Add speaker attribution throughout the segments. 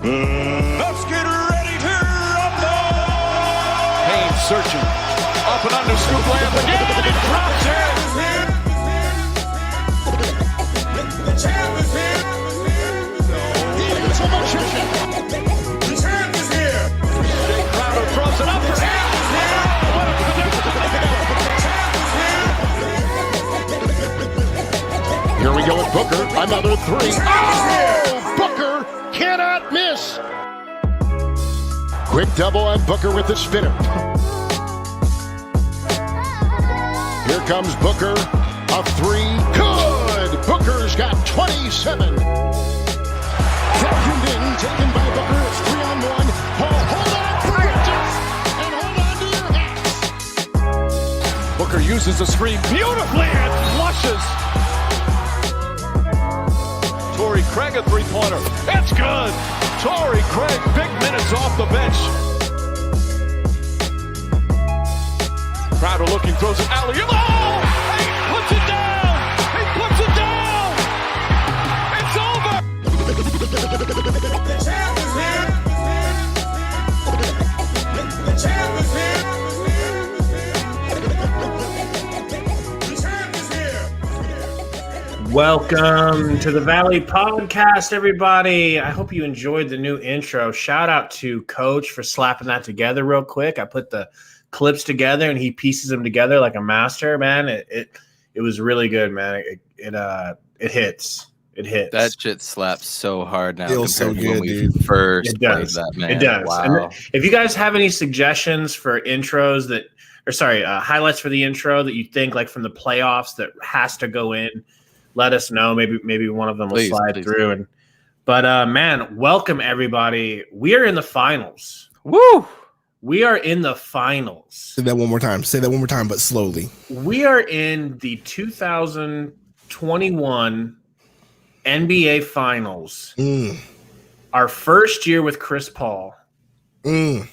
Speaker 1: Let's get ready to rumble!
Speaker 2: Haynes searching. Up and under, scoop layup again, and drops it!
Speaker 1: The champ is here! He's a motion. The champ is here!
Speaker 2: Jay Crowder throws it up for him!
Speaker 3: Here we go with Booker. Another three. Oh! Booker cannot miss. Quick double on Booker with the spinner. Here comes Booker. A three. Good. Booker's got 27. Vacuumed in. Taken by Booker. It's 3-on-1. Hold on. Bridges. And hold on to your hats.
Speaker 2: Booker uses the screen beautifully and flushes. Torrey Craig a three-pointer. It's good. Torrey Craig, big minutes off the bench. Crowder looking, throws an alley-oop. Oh! He puts it down. He puts it down. It's over.
Speaker 1: The champ is here! The champ is here! The champ is here!
Speaker 4: Welcome to the Valley Podcast, everybody. I hope you enjoyed the new intro. Shout out to Coach for slapping that together real quick. I put the clips together and he pieces them together like a master, man. It was really good, man. It hits. It hits.
Speaker 5: That shit slaps so hard now.
Speaker 6: Feels so good, dude.
Speaker 5: First
Speaker 4: It does.
Speaker 5: played that, man.
Speaker 4: It does.
Speaker 5: Wow.
Speaker 4: And if you guys have any suggestions for intros highlights for the intro that you think like from the playoffs that has to go in, let us know. Maybe one of them will slide through. But man, welcome everybody. We are in the finals.
Speaker 5: Woo!
Speaker 4: We are in the finals.
Speaker 6: Say that one more time. Say that one more time, but slowly.
Speaker 4: We are in the 2021 NBA Finals. Our first year with Chris Paul. And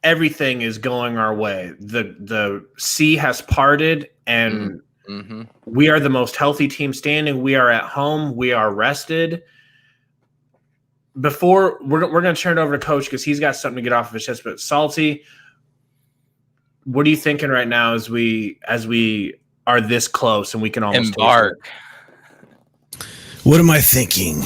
Speaker 4: everything is going our way. The sea has parted and we are the most healthy team standing. We are at home. We are rested. Before we're going to turn it over to Coach because he's got something to get off of his chest. But Salty, what are you thinking right now as we are this close and we can almost
Speaker 5: embark?
Speaker 7: What am I thinking?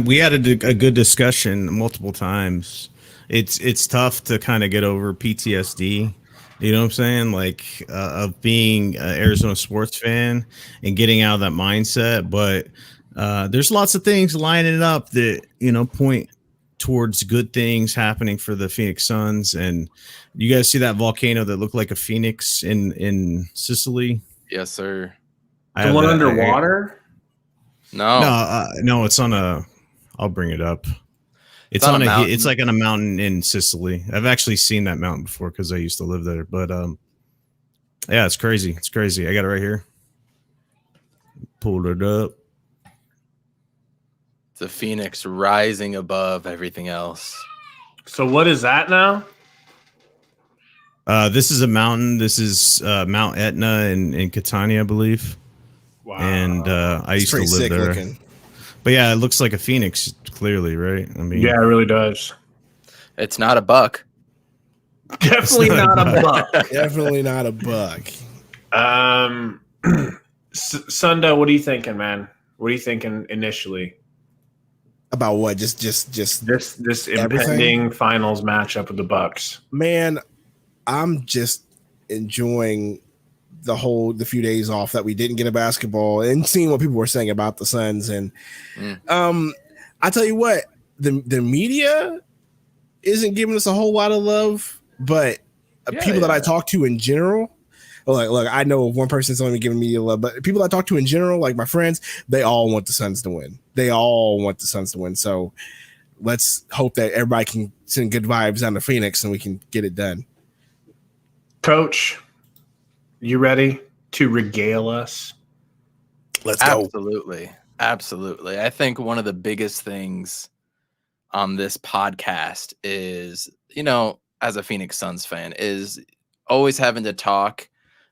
Speaker 7: We had a good discussion multiple times. It's tough to kind of get over PTSD. You know what I'm saying? Like of being an Arizona sports fan and getting out of that mindset. But there's lots of things lining up that, point towards good things happening for the Phoenix Suns. And you guys see that volcano that looked like a phoenix in Sicily?
Speaker 5: Yes, sir.
Speaker 4: The one underwater?
Speaker 7: No, it's on I'll bring it up. It's on it's like on a mountain in Sicily. I've actually seen that mountain before because I used to live there. But yeah, it's crazy. It's crazy. I got it right here. Pulled it up.
Speaker 5: It's a phoenix rising above everything else.
Speaker 4: So what is that now?
Speaker 7: This is a mountain. This is Mount Etna in Catania, I believe.
Speaker 4: Wow.
Speaker 7: And I used to live there.
Speaker 6: Looking.
Speaker 7: But yeah, it looks like a phoenix, clearly, right? I mean,
Speaker 4: yeah, it really does.
Speaker 5: It's not a buck.
Speaker 4: Definitely not a buck.
Speaker 6: Definitely not a buck.
Speaker 4: Sunda, what are you thinking, man? What are you thinking initially?
Speaker 6: About what? Just
Speaker 4: This
Speaker 6: everything?
Speaker 4: impending finals matchup with the Bucks.
Speaker 6: Man, I'm just enjoying the few days off that we didn't get a basketball and seeing what people were saying about the Suns. And I tell you what, the media isn't giving us a whole lot of love, but people that I talk to in general, look, I know one person's only giving media love, but people I talk to in general, like my friends, they all want the Suns to win. So let's hope that everybody can send good vibes down to Phoenix and we can get it done.
Speaker 4: Coach, you ready to regale us?
Speaker 6: Let's go.
Speaker 5: Absolutely. I think one of the biggest things on this podcast is, as a Phoenix Suns fan, is always having to talk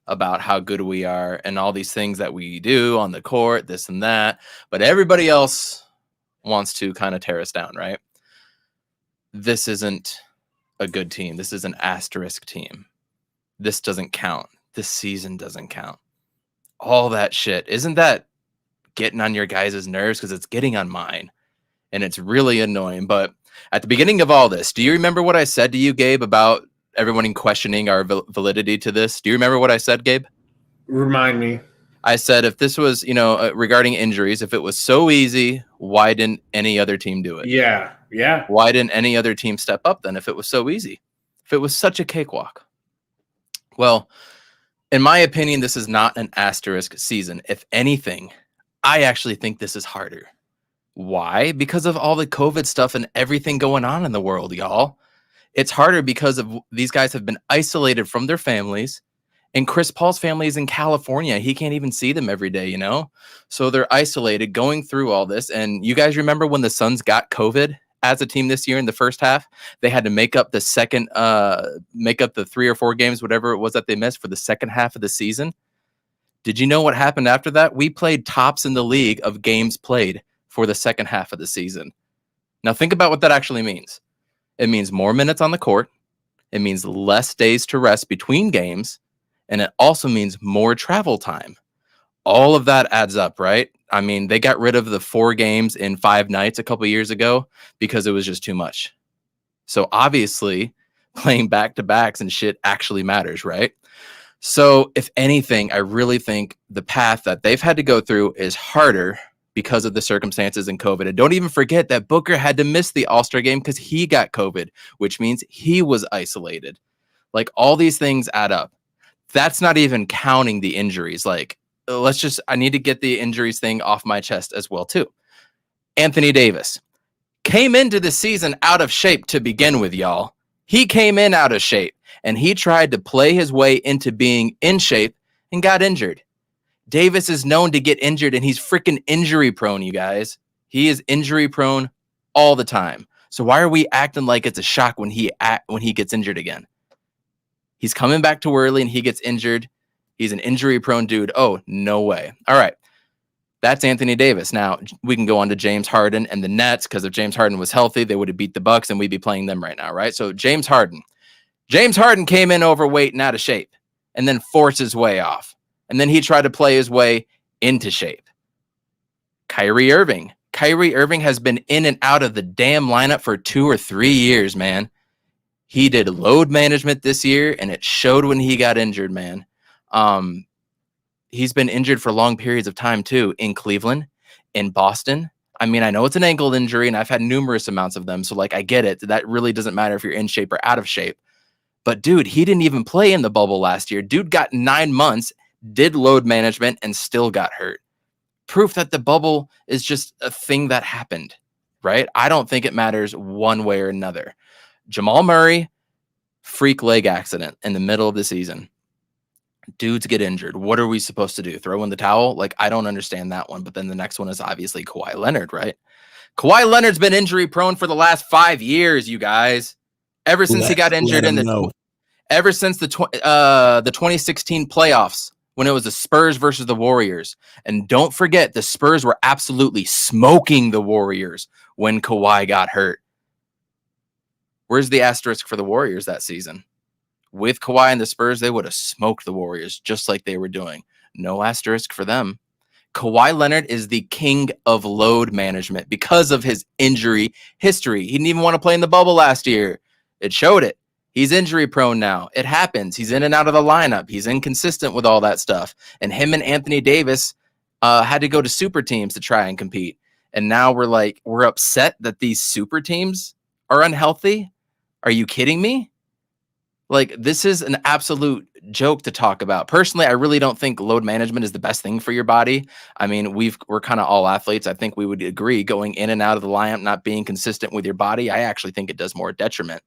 Speaker 5: about how good we are and all these things that we do on the court, this and that. But everybody else wants to kind of tear us down, right? This isn't a good team. This is an asterisk team. This doesn't count. This season doesn't count. All that shit. Isn't that getting on your guys' nerves? Because it's getting on mine. And it's really annoying. But at the beginning of all this, do you remember what I said to you, Gabe, about everyone questioning our validity to this? Do you remember what I said, Gabe?
Speaker 4: Remind me.
Speaker 5: I said if this was, regarding injuries, if it was so easy, why didn't any other team do it?
Speaker 4: Yeah.
Speaker 5: Why didn't any other team step up then if it was so easy? If it was such a cakewalk? Well, in my opinion, this is not an asterisk season. If anything, I actually think this is harder. Why? Because of all the COVID stuff and everything going on in the world, y'all. It's harder because of these guys have been isolated from their families. And Chris Paul's family is in California. He can't even see them every day, So they're isolated going through all this. And you guys remember when the Suns got COVID as a team this year in the first half? They had to make up the 3 or 4 games, whatever it was that they missed for the second half of the season. Did you know what happened after that? We played tops in the league of games played for the second half of the season. Now think about what that actually means. It means more minutes on the court. It means less days to rest between games. And it also means more travel time. All of that adds up, right? I mean, they got rid of the 4 games in 5 nights a couple of years ago because it was just too much. So obviously, playing back-to-backs and shit actually matters, right? So if anything, I really think the path that they've had to go through is harder because of the circumstances in COVID. And don't even forget that Booker had to miss the All-Star game because he got COVID, which means he was isolated. Like, all these things add up. That's not even counting the injuries. Like, I need to get the injuries thing off my chest as well, too. Anthony Davis came into the season out of shape to begin with, y'all. He came in out of shape, and he tried to play his way into being in shape and got injured. Davis is known to get injured, and he's freaking injury prone, you guys. He is injury prone all the time. So why are we acting like it's a shock when he gets injured again? He's coming back too early and he gets injured. He's an injury prone dude. Oh, no way. All right. That's Anthony Davis. Now we can go on to James Harden and the Nets, because if James Harden was healthy, they would have beat the Bucks and we'd be playing them right now, right? So James Harden came in overweight and out of shape and then forced his way off. And then he tried to play his way into shape. Kyrie Irving has been in and out of the damn lineup for 2 or 3 years, man. He did load management this year, and it showed when he got injured, man. He's been injured for long periods of time, too, in Cleveland, in Boston. I mean, I know it's an ankle injury, and I've had numerous amounts of them, so, I get it. That really doesn't matter if you're in shape or out of shape. But, dude, he didn't even play in the bubble last year. Dude got 9 months, did load management, and still got hurt. Proof that the bubble is just a thing that happened, right? I don't think it matters one way or another. Jamal Murray, freak leg accident in the middle of the season. Dudes get injured. What are we supposed to do? Throw in the towel? I don't understand that one. But then the next one is obviously Kawhi Leonard, right? Kawhi Leonard's been injury prone for the last 5 years, you guys. Ever since he got injured ever since the 2016 playoffs, when it was the Spurs versus the Warriors. And don't forget, the Spurs were absolutely smoking the Warriors when Kawhi got hurt. Where's the asterisk for the Warriors that season? With Kawhi and the Spurs, they would have smoked the Warriors just like they were doing. No asterisk for them. Kawhi Leonard is the king of load management because of his injury history. He didn't even want to play in the bubble last year. It showed it. He's injury prone now. It happens. He's in and out of the lineup. He's inconsistent with all that stuff. And him and Anthony Davis had to go to super teams to try and compete. And now we're upset that these super teams are unhealthy. Are you kidding me? This is an absolute joke to talk about. Personally, I really don't think load management is the best thing for your body. I mean, we're kind of all athletes. I think we would agree going in and out of the lineup, not being consistent with your body. I actually think it does more detriment.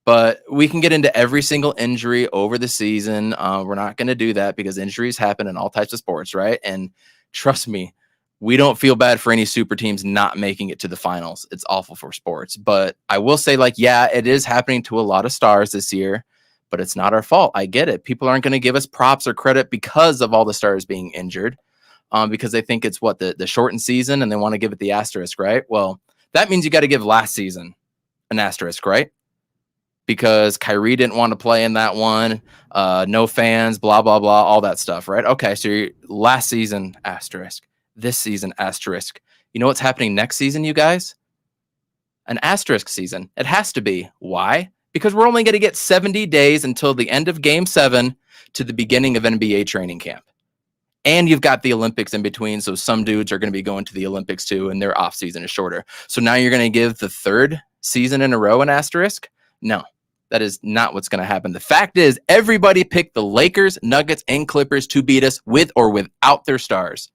Speaker 5: But we can get into every single injury over the season. We're not going to do that because injuries happen in all types of sports, right? And trust me, we don't feel bad for any super teams not making it to the finals. It's awful for sports. But I will say, yeah, it is happening to a lot of stars this year, but it's not our fault. I get it. People aren't going to give us props or credit because of all the stars being injured. because they think it's the shortened season and they want to give it the asterisk, right? Well, that means you got to give last season an asterisk, right? Because Kyrie didn't want to play in that one, no fans, blah, blah, blah, all that stuff, right? Okay, so your last season, asterisk. This season, asterisk. You know what's happening next season, you guys? An asterisk season. It has to be. Why? Because we're only going to get 70 days until the end of Game 7 to the beginning of NBA training camp. And you've got the Olympics in between, so some dudes are going to be going to the Olympics too, and their off season is shorter. So now you're going to give the third season in a row an asterisk? No. That is not what's going to happen. The fact is, everybody picked the Lakers, Nuggets, and Clippers to beat us with or without their stars.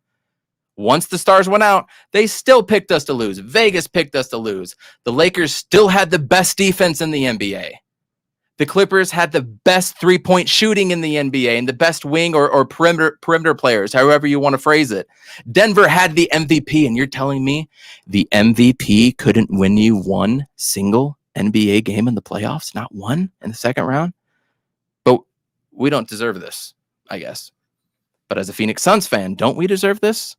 Speaker 5: Once the stars went out, they still picked us to lose. Vegas picked us to lose. The Lakers still had the best defense in the NBA. The Clippers had the best three-point shooting in the NBA and the best wing or perimeter players, however you want to phrase it. Denver had the MVP, and you're telling me the MVP couldn't win you one single NBA game in the playoffs, not one in the second round? But we don't deserve this, I guess. But as a Phoenix Suns fan, don't we deserve this?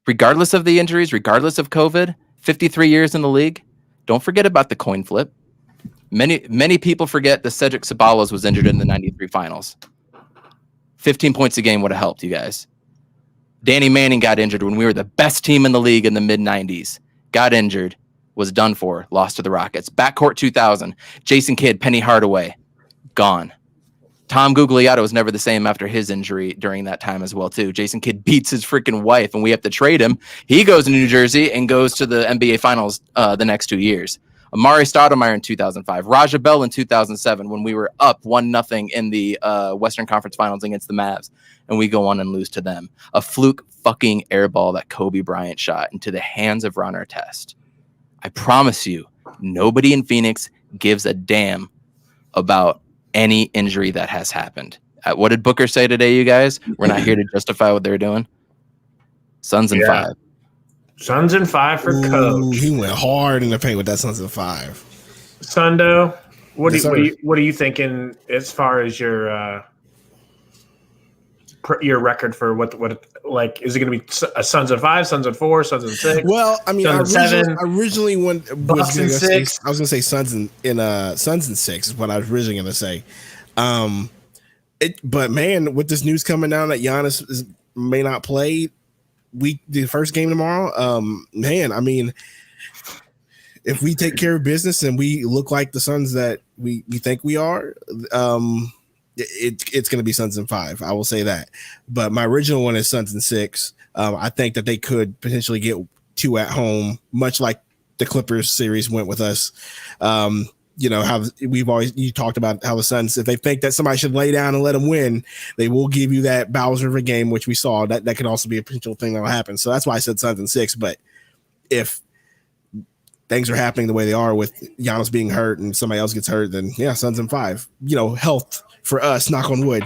Speaker 5: Regardless of the injuries, regardless of COVID, 53 years in the league, don't forget about the coin flip. Many people forget that Cedric Ceballos was injured in the 93 finals. 15 points a game would have helped you guys. Danny Manning got injured when we were the best team in the league in the mid-90s. Got injured. Was done for, lost to the Rockets. Backcourt 2000, Jason Kidd, Penny Hardaway, gone. Tom Gugliotta was never the same after his injury during that time as well, too. Jason Kidd beats his freaking wife, and we have to trade him. He goes to New Jersey and goes to the NBA Finals the next 2 years. Amari Stoudemire in 2005, Raja Bell in 2007 when we were up 1-0 in the Western Conference Finals against the Mavs, and we go on and lose to them. A fluke fucking airball that Kobe Bryant shot into the hands of Ron Artest. I promise you, nobody in Phoenix gives a damn about any injury that has happened. What did Booker say today, you guys? We're not here to justify what they're doing. Suns in 5.
Speaker 4: Suns in 5 for Coach.
Speaker 6: He went hard in the paint with that Suns in 5.
Speaker 4: Sundo, what are you thinking as far as your record for what like is it going to be a Suns in 5, Suns in 4, Suns in 6?
Speaker 6: Well, I mean, originally
Speaker 4: Bucks in 6.
Speaker 6: I was going to say Suns in 6 is what I was originally going to say. But man, with this news coming down that Giannis may not play the first game tomorrow, man, I mean, if we take care of business and we look like the Suns that we think we are, it's going to be Suns in 5. I will say that. But my original one is Suns in 6. I think that they could potentially get 2 at home, much like the Clippers series went with us. You know, how you talked about how the Suns, if they think that somebody should lay down and let them win, they will give you that Bowser of a game, which we saw. That could also be a potential thing that will happen. So that's why I said Suns in 6. But if things are happening the way they are with Giannis being hurt and somebody else gets hurt, then yeah, Suns in 5. You know, health for us, knock on wood,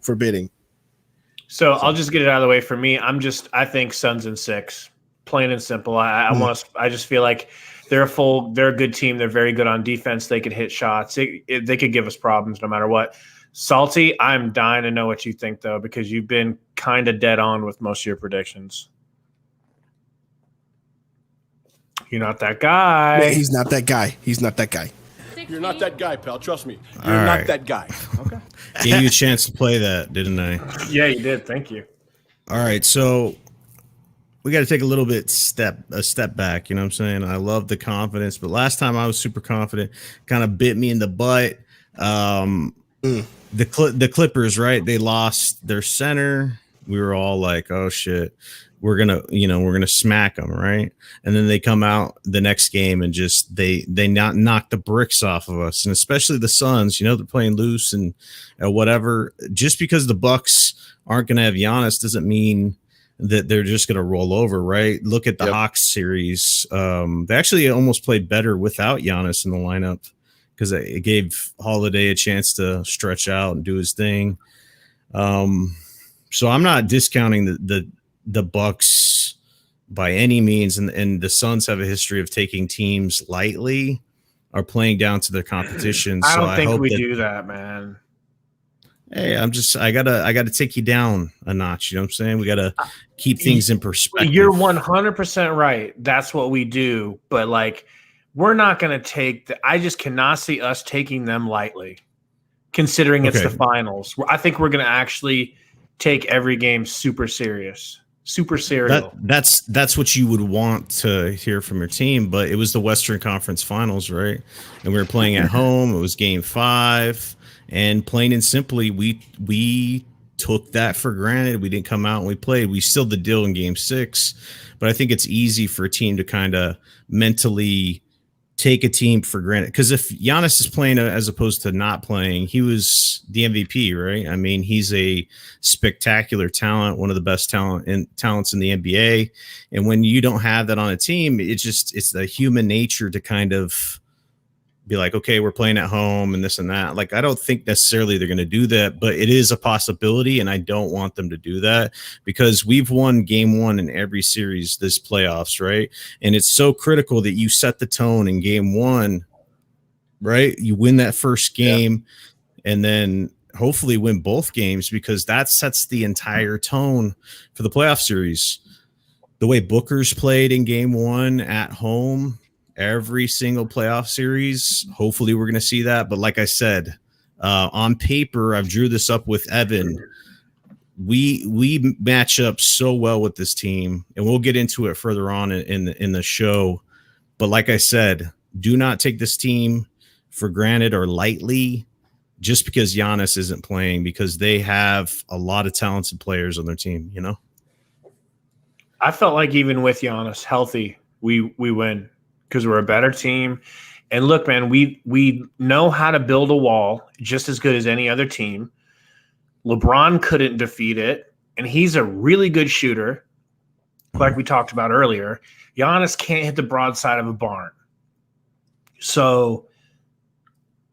Speaker 6: forbidding.
Speaker 4: So I'll just get it out of the way. For me, I think Suns in 6, plain and simple. I just feel like they're a good team. They're very good on defense. They could hit shots. They could give us problems no matter what. Salty, I'm dying to know what you think though, because you've been kind of dead on with most of your predictions. You're not that guy.
Speaker 6: Man, he's not that guy. He's not that guy.
Speaker 3: You're not that guy, pal. Trust me. You're not that guy. Okay.
Speaker 7: Gave you a chance to play that, didn't I?
Speaker 4: Yeah, you did. Thank you.
Speaker 7: All right, so we got to take a step back. You know what I'm saying? I love the confidence, but last time I was super confident, kind of bit me in the butt. The Clippers, right? They lost their center. We were all like, "Oh shit, we're gonna smack them," right? And then they come out the next game and just they not knock the bricks off of us, and especially the Suns. You know, they're playing loose and whatever. Just because the Bucks aren't gonna have Giannis doesn't mean that they're just going to roll over, right? Look at the Hawks series. They actually almost played better without Giannis in the lineup because it gave Holiday a chance to stretch out and do his thing. So I'm not discounting the Bucks by any means, and the Suns have a history of taking teams lightly or playing down to their competition.
Speaker 4: I don't think we do that, man.
Speaker 7: hey, I gotta take you down a notch. You know what I'm saying? We gotta keep things in perspective.
Speaker 4: You're 100% right. That's what we do. But like, we're not going to take I just cannot see us taking them lightly, considering it's the finals. I think we're going to actually take every game super serious, super serial.
Speaker 7: That's what you would want to hear from your team. But it was the Western Conference Finals, right? And we were playing at home. It was Game 5, and plain and simply, we took that for granted. We didn't come out and we played. We sealed the deal in Game 6. But I think it's easy for a team to kind of mentally take a team for granted, because if Giannis is playing as opposed to not playing, he was the MVP, right? I mean, he's a spectacular talent, one of the best talents in the NBA. And when you don't have that on a team, it's the human nature to kind of be like, okay, we're playing at home and this and that. Like, I don't think necessarily they're going to do that, but it is a possibility, and I don't want them to do that, because we've won Game 1 in every series this playoffs, right? And it's so critical that you set the tone in Game 1, right? You win that first game, and then hopefully win both games, because that sets the entire tone for the playoff series. The way Booker's played in Game 1 at home, every single playoff series, hopefully we're going to see that. But like I said, on paper, I've drew this up with Evan. We match up so well with this team, and we'll get into it further on in the show. But like I said, do not take this team for granted or lightly just because Giannis isn't playing, because they have a lot of talented players on their team, you know?
Speaker 4: I felt like even with Giannis healthy, we win, because we're a better team. And look, man, we know how to build a wall just as good as any other team. LeBron couldn't defeat it, and he's a really good shooter, like we talked about earlier. Giannis can't hit the broadside of a barn. So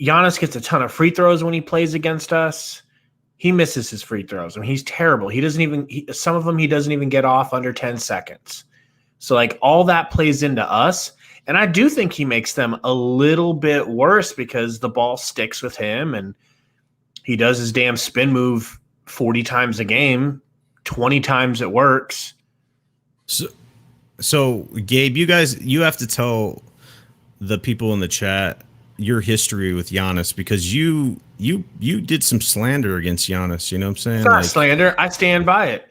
Speaker 4: Giannis gets a ton of free throws when he plays against us. He misses his free throws. I mean, he's terrible. Some of them he doesn't even get off under 10 seconds. So like, all that plays into us. And I do think he makes them a little bit worse, because the ball sticks with him and he does his damn spin move 40 times a game, 20 times it works.
Speaker 7: So Gabe, you have to tell the people in the chat your history with Giannis, because you did some slander against Giannis. You know what I'm saying?
Speaker 4: It's not slander. I stand by it.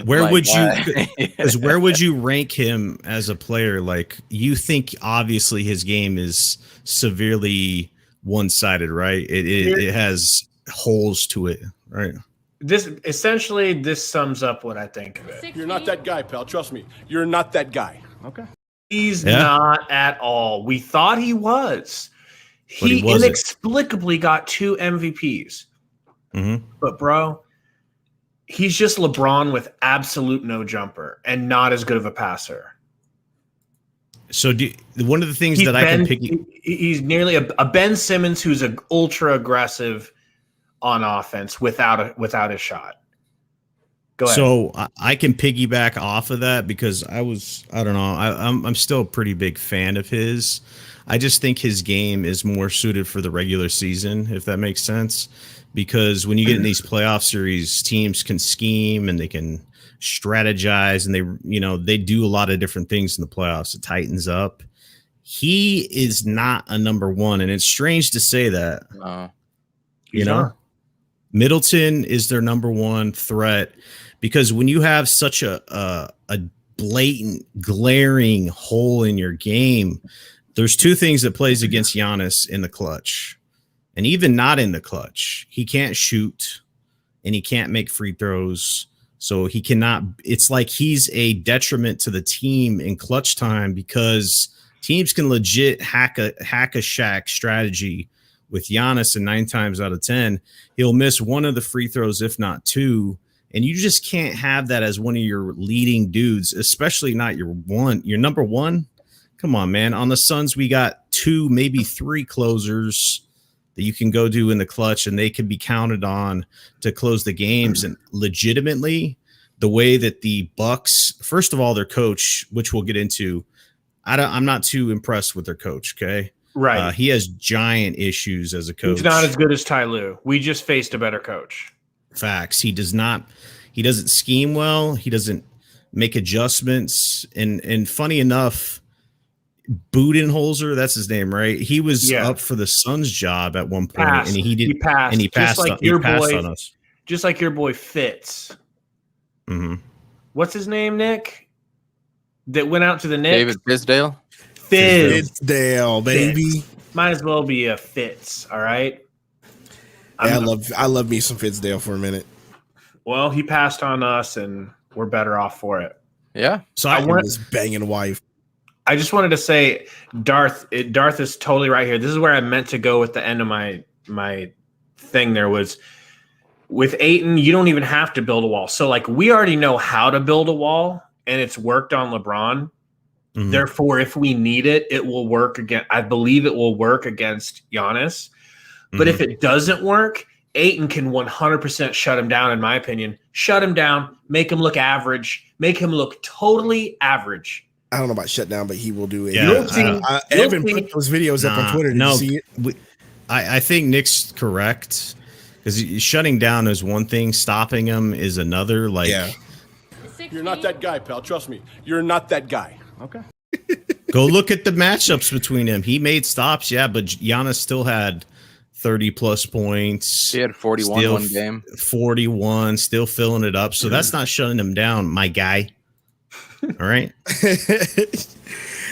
Speaker 7: Where would you rank him as a player? Like, you think obviously his game is severely one-sided, right? It has holes to it, right?
Speaker 4: This sums up what I think of it.
Speaker 3: You're not that guy, pal. Trust me. You're not that guy. Okay.
Speaker 4: He's not at all. We thought he was. He inexplicably got 2 MVPs.
Speaker 7: Mm-hmm.
Speaker 4: But bro, he's just LeBron with absolute no jumper and not as good of a passer.
Speaker 7: So one of the things that I can pick,
Speaker 4: he's nearly a Ben Simmons who's an ultra aggressive on offense without a shot. Go ahead.
Speaker 7: So I can piggyback off of that, because I'm still a pretty big fan of his. I just think his game is more suited for the regular season, if that makes sense. Because when you get in these playoff series, teams can scheme and they can strategize, and they do a lot of different things in the playoffs. It tightens up. He is not a number one, and it's strange to say that. Middleton is their number one threat, because when you have such a blatant, glaring hole in your game, there's 2 things that plays against Giannis in the clutch. And even not in the clutch, he can't shoot and he can't make free throws. So he cannot, it's like he's a detriment to the team in clutch time, because teams can legit hack a Shaq strategy with Giannis, and 9 times out of 10, he'll miss one of the free throws, if not 2. And you just can't have that as one of your leading dudes, especially not your number one. Come on, man. On the Suns, we got 2, maybe 3 closers that you can go do in the clutch, and they can be counted on to close the games. And legitimately, the way that the Bucks, first of all, their coach, which we'll get into, I'm not too impressed with their coach. Okay.
Speaker 4: Right.
Speaker 7: He has giant issues as a coach.
Speaker 4: He's not as good as Ty Lue. We just faced a better coach.
Speaker 7: Facts. He doesn't scheme well. He doesn't make adjustments. And funny enough, Budenholzer, that's his name, right? He was up for the Suns job at one point, and he passed. And he passed on us.
Speaker 4: Just like your boy Fitz.
Speaker 7: Mm-hmm.
Speaker 4: What's his name, Nick? That went out to the Knicks?
Speaker 5: David Fizdale?
Speaker 6: Fizdale, baby.
Speaker 4: Fitz. Might as well be a Fitz, all right?
Speaker 6: Yeah, I love me some Fizdale for a minute.
Speaker 4: Well, he passed on us, and we're better off for it.
Speaker 5: Yeah.
Speaker 6: So I want this banging wife.
Speaker 4: I just wanted to say, Darth is totally right here. This is where I meant to go with the end of my thing. There was with Ayton, you don't even have to build a wall. So like we already know how to build a wall, and it's worked on LeBron. Mm-hmm. Therefore, if we need it, it will work again. I believe it will work against Giannis. But if it doesn't work, Ayton can 100% shut him down, in my opinion. Shut him down, make him look average, make him look totally average.
Speaker 6: I don't know about shut down, but he will do it.
Speaker 7: Yeah,
Speaker 6: Evan put those videos up on Twitter. Did you see it?
Speaker 7: I think Nick's correct because shutting down is one thing, stopping him is another. Like,
Speaker 3: you're not that guy, pal. Trust me, you're not that guy. Okay.
Speaker 7: Go look at the matchups between him. He made stops, but Giannis still had 30 plus points.
Speaker 5: He had 41 one game.
Speaker 7: 41, still filling it up. So that's not shutting him down, my guy. All right.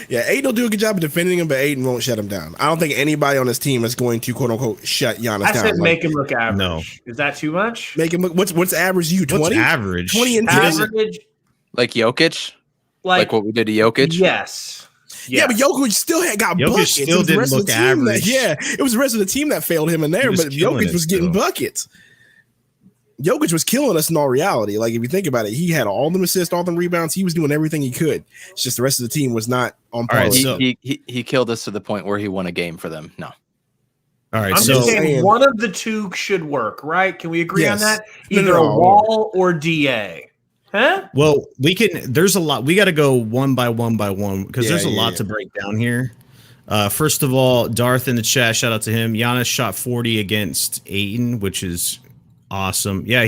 Speaker 6: Yeah, Ayton will do a good job of defending him, but Ayton won't shut him down. I don't think anybody on his team is going to quote unquote shut Giannis down.
Speaker 4: I said make him look average.
Speaker 7: No.
Speaker 4: Is that too much?
Speaker 6: Make him look. What's average? You 20?
Speaker 7: What's average?
Speaker 6: 20 and
Speaker 4: average.
Speaker 5: Like Jokic? Like what we did to Jokic?
Speaker 4: Yes.
Speaker 6: Yeah, but Jokic still got
Speaker 7: Jokic
Speaker 6: buckets.
Speaker 7: Still didn't look average.
Speaker 6: It was the rest of the team that failed him in there, but Jokic was getting buckets. Jokic was killing us in all reality. Like, if you think about it, he had all the assists, all the rebounds. He was doing everything he could. It's just the rest of the team was not on par.
Speaker 5: Right, he killed us to the point where he won a game for them. No.
Speaker 7: All right,
Speaker 4: I'm just saying one of the two should work, right? Can we agree on that? Either
Speaker 6: a
Speaker 4: Wall or DA. Huh?
Speaker 7: Well, there's a lot. We got to go one by one because there's a lot to break down here. First of all, Darth in the chat, shout out to him. Giannis shot 40 against Ayton, which is awesome. Yeah,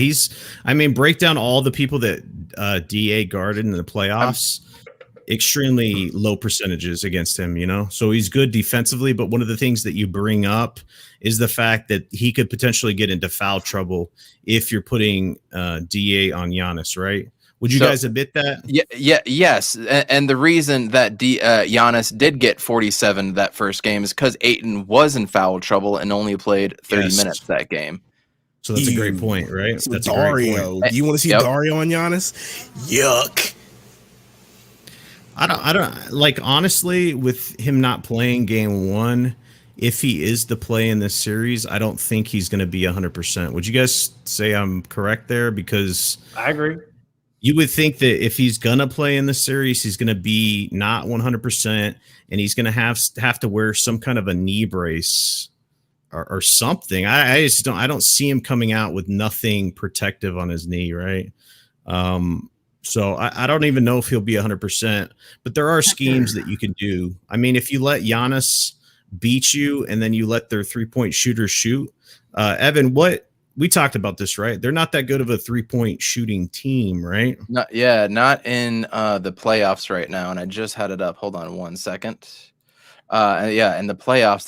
Speaker 7: break down all the people that DA guarded in the playoffs. Extremely low percentages against him, so he's good defensively. But one of the things that you bring up is the fact that he could potentially get into foul trouble if you're putting DA on Giannis, right? Would you guys admit that?
Speaker 5: Yes. And the reason that Giannis did get 47 that first game is because Ayton was in foul trouble and only played 30 minutes that game.
Speaker 7: So that's a great point, right?
Speaker 6: So
Speaker 7: that's
Speaker 6: Dario. Do you want to see Dario on Giannis? Yuck.
Speaker 7: I don't like, honestly, with him not playing game one, if he is the play in this series, I don't think he's going to be 100%. Would you guys say I'm correct there? Because
Speaker 4: I agree.
Speaker 7: You would think that if he's going to play in the series, he's going to be not 100%, and he's going to have to wear some kind of a knee brace or something. I just don't see him coming out with nothing protective on his knee, right? So I don't even know if he'll be 100%, but there are schemes that you can do. I mean, if you let Giannis beat you and then you let their 3-point shooter shoot, Evan, we talked about this, right? They're not that good of a 3-point shooting team, right?
Speaker 5: Not in the playoffs right now. And I just had it up. Hold on 1 second. In the playoffs,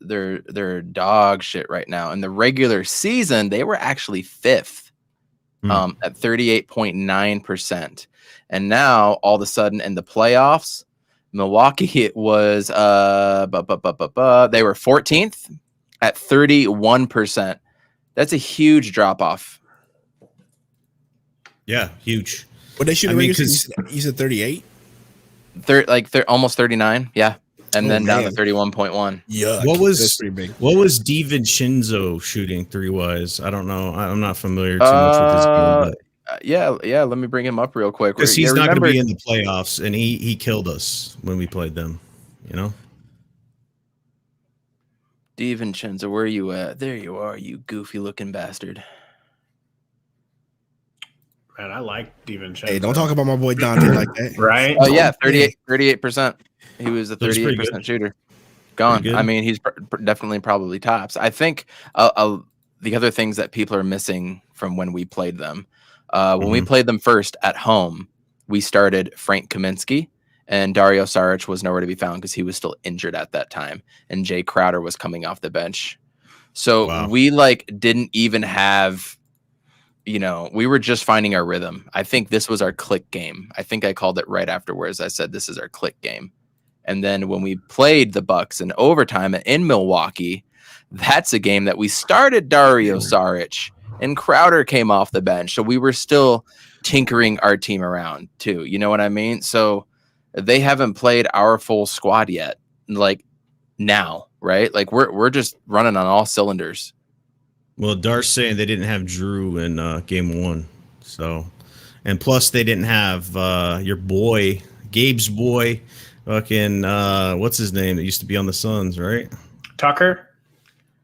Speaker 5: they're dog shit right now. In the regular season, they were actually fifth. At 38.9%. And now all of a sudden in the playoffs, Milwaukee was they were 14th at 31%. That's a huge drop off.
Speaker 7: Yeah, huge.
Speaker 6: But they should have you said 38?
Speaker 5: They're almost 39, yeah. And then down to 31.1.
Speaker 6: Yeah.
Speaker 7: That's
Speaker 6: pretty big.
Speaker 7: What was DiVincenzo shooting 3-wise? I don't know. I'm not familiar too much with his game. But
Speaker 5: yeah. Let me bring him up real quick.
Speaker 7: Because he's not going to be in the playoffs, and he killed us when we played them.
Speaker 5: DiVincenzo, where are you at? There you are, you goofy looking bastard.
Speaker 4: Man, I like DiVincenzo.
Speaker 6: Hey, don't talk about my boy Dante like that.
Speaker 4: Right?
Speaker 5: Oh, yeah, 38%. He was a 38% shooter. Gone. I mean, he's definitely probably tops. I think the other things that people are missing from when we played them, when we played them first at home, we started Frank Kaminsky, and Dario Saric was nowhere to be found because he was still injured at that time, and Jay Crowder was coming off the bench. So we didn't even have, we were just finding our rhythm. I think this was our click game. I think I called it right afterwards. I said, this is our click game. And then when we played the Bucks in overtime in Milwaukee, that's a game that we started Dario Saric and Crowder came off the bench. So we were still tinkering our team around too. You know what I mean? So they haven't played our full squad yet. Now, right? We're just running on all cylinders.
Speaker 7: Well, Dar's saying they didn't have Drew in game 1. So, and plus they didn't have your boy, Gabe's boy, fucking what's his name that used to be on the Suns, right?
Speaker 4: Tucker.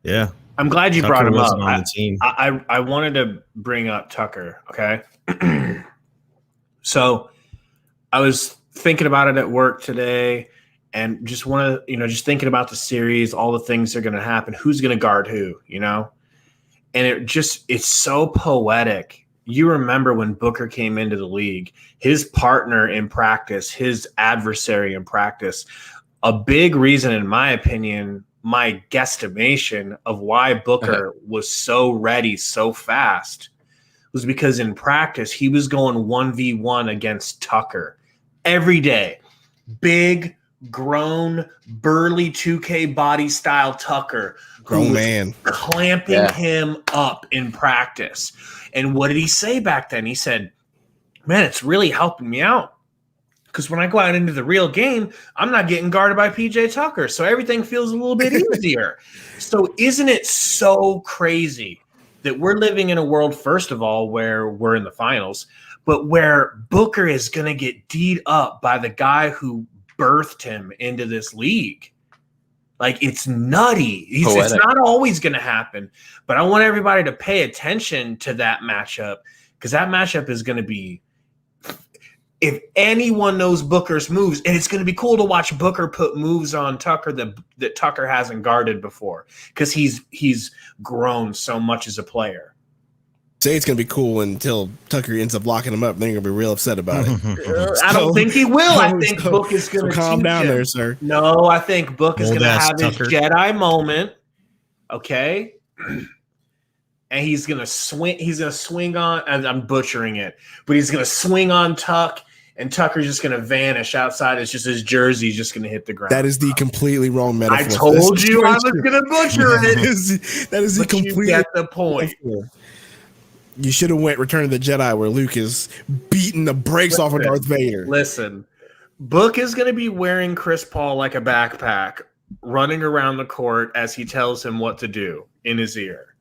Speaker 7: Yeah,
Speaker 4: I'm glad you
Speaker 7: Tucker
Speaker 4: brought him up.
Speaker 7: wasn't on the team.
Speaker 4: I wanted to bring up Tucker. Okay, so I was thinking about it at work today, and just just thinking about the series, all the things that are going to happen, who's going to guard who, and it's so poetic. You remember when Booker came into the league, his partner in practice, his adversary in practice, a big reason, in my opinion, my guesstimation of why Booker was so ready so fast was because in practice, he was going 1v1 against Tucker every day. Big, grown, burly 2K body style Tucker.
Speaker 6: Grown man.
Speaker 4: Clamping him up in practice. And what did he say back then? He said, man, it's really helping me out. Because when I go out into the real game, I'm not getting guarded by PJ Tucker. So everything feels a little bit easier. So isn't it so crazy that we're living in a world, first of all, where we're in the finals, but where Booker is going to get D'd up by the guy who birthed him into this league? It's nutty. It's not always going to happen. But I want everybody to pay attention to that matchup, because that matchup is going to be, if anyone knows Booker's moves, and it's going to be cool to watch Booker put moves on Tucker that Tucker hasn't guarded before, because he's grown so much as a player.
Speaker 6: Say it's going to be cool until Tucker ends up locking him up. Then you're going to be real upset about it.
Speaker 4: I don't think he will. I think Book is going to
Speaker 6: calm down there, sir.
Speaker 4: No, I think Book is going to have
Speaker 7: Tucker.
Speaker 4: his Jedi moment. Okay. And he's going to swing. He's going to swing on, and I'm butchering it, but he's going to swing on Tuck, and Tucker's just going to vanish outside. It's just his jersey just going to hit the ground.
Speaker 6: That is the completely wrong metaphor.
Speaker 4: I told you I was going to butcher it.
Speaker 6: That is the completely.
Speaker 4: You get the point.
Speaker 6: You should have went Return of the Jedi, where Luke is beating the brakes off of Darth Vader.
Speaker 4: Listen, Book is going to be wearing Chris Paul like a backpack, running around the court as he tells him what to do in his ear.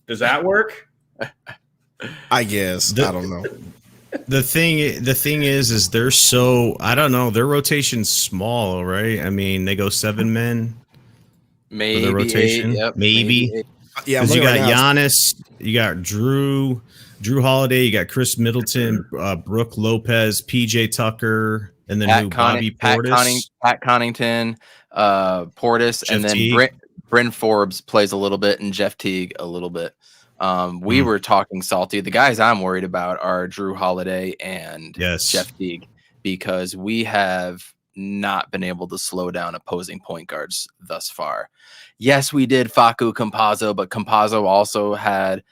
Speaker 4: Does that work?
Speaker 6: I guess. I don't know.
Speaker 7: The thing is they're so, I don't know, their rotation's small, right? I mean, they go 7 men.
Speaker 5: Maybe
Speaker 7: for the rotation.
Speaker 5: 8, yep,
Speaker 7: maybe.
Speaker 5: 8.
Speaker 6: Yeah,
Speaker 7: because you got Giannis, you got Drew Holiday, you got Chris Middleton, Brooke Lopez, PJ Tucker, and then Bobby Portis,
Speaker 5: Pat Connaughton, Portis,
Speaker 7: Jeff
Speaker 5: and then Bryn Forbes plays a little bit, and Jeff Teague a little bit. We were talking salty. The guys I'm worried about are Drew Holiday and Jeff Teague, because we have not been able to slow down opposing point guards thus far. Yes, we did Facu Campazzo, but Campazzo also had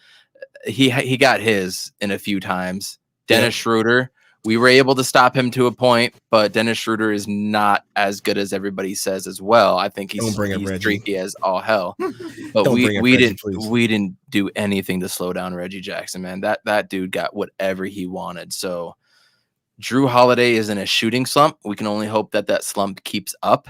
Speaker 5: he got his in a few times. Dennis Schroeder, we were able to stop him to a point, but Dennis Schroeder is not as good as everybody says as well. I think he's streaky as all hell. But we didn't do anything to slow down Reggie Jackson, man. That dude got whatever he wanted. So Drew Holiday is in a shooting slump. We can only hope that slump keeps up.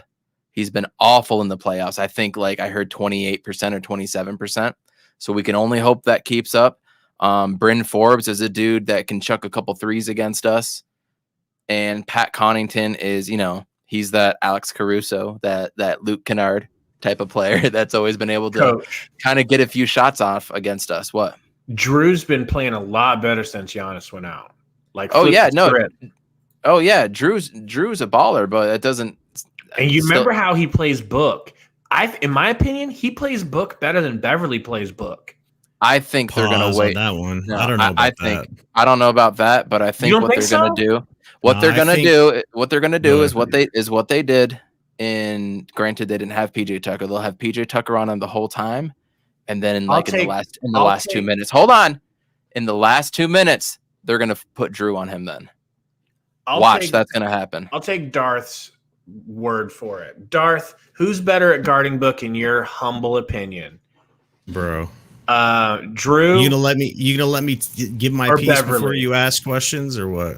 Speaker 5: He's been awful in the playoffs. I think I heard 28% or 27%. So we can only hope that keeps up. Bryn Forbes is a dude that can chuck a couple threes against us. And Pat Connaughton is, he's that Alex Caruso, that Luke Kennard type of player that's always been able to kind of get a few shots off against us. What?
Speaker 4: Drew's been playing a lot better since Giannis went out. Drew's
Speaker 5: a baller, but it doesn't.
Speaker 4: And you remember how he plays Book. In my opinion, he plays Book better than Beverly plays Book.
Speaker 5: I think they're going to wait
Speaker 7: on that one.
Speaker 5: No,
Speaker 7: I don't know about that.
Speaker 5: I don't know about that, but I think
Speaker 4: don't
Speaker 5: what
Speaker 4: think
Speaker 5: they're going to do, what they're going to do is what they did. And granted, they didn't have PJ Tucker. They'll have PJ Tucker on him the whole time, and then in the last 2 minutes, hold on, in the last 2 minutes, they're going to put Drew on him. Then that's going to happen.
Speaker 4: I'll take Darth's word for it. Darth, who's better at guarding Book in your humble opinion,
Speaker 7: bro?
Speaker 4: Drew.
Speaker 7: You gonna let me give my piece
Speaker 4: Beverly
Speaker 7: before you ask questions or what?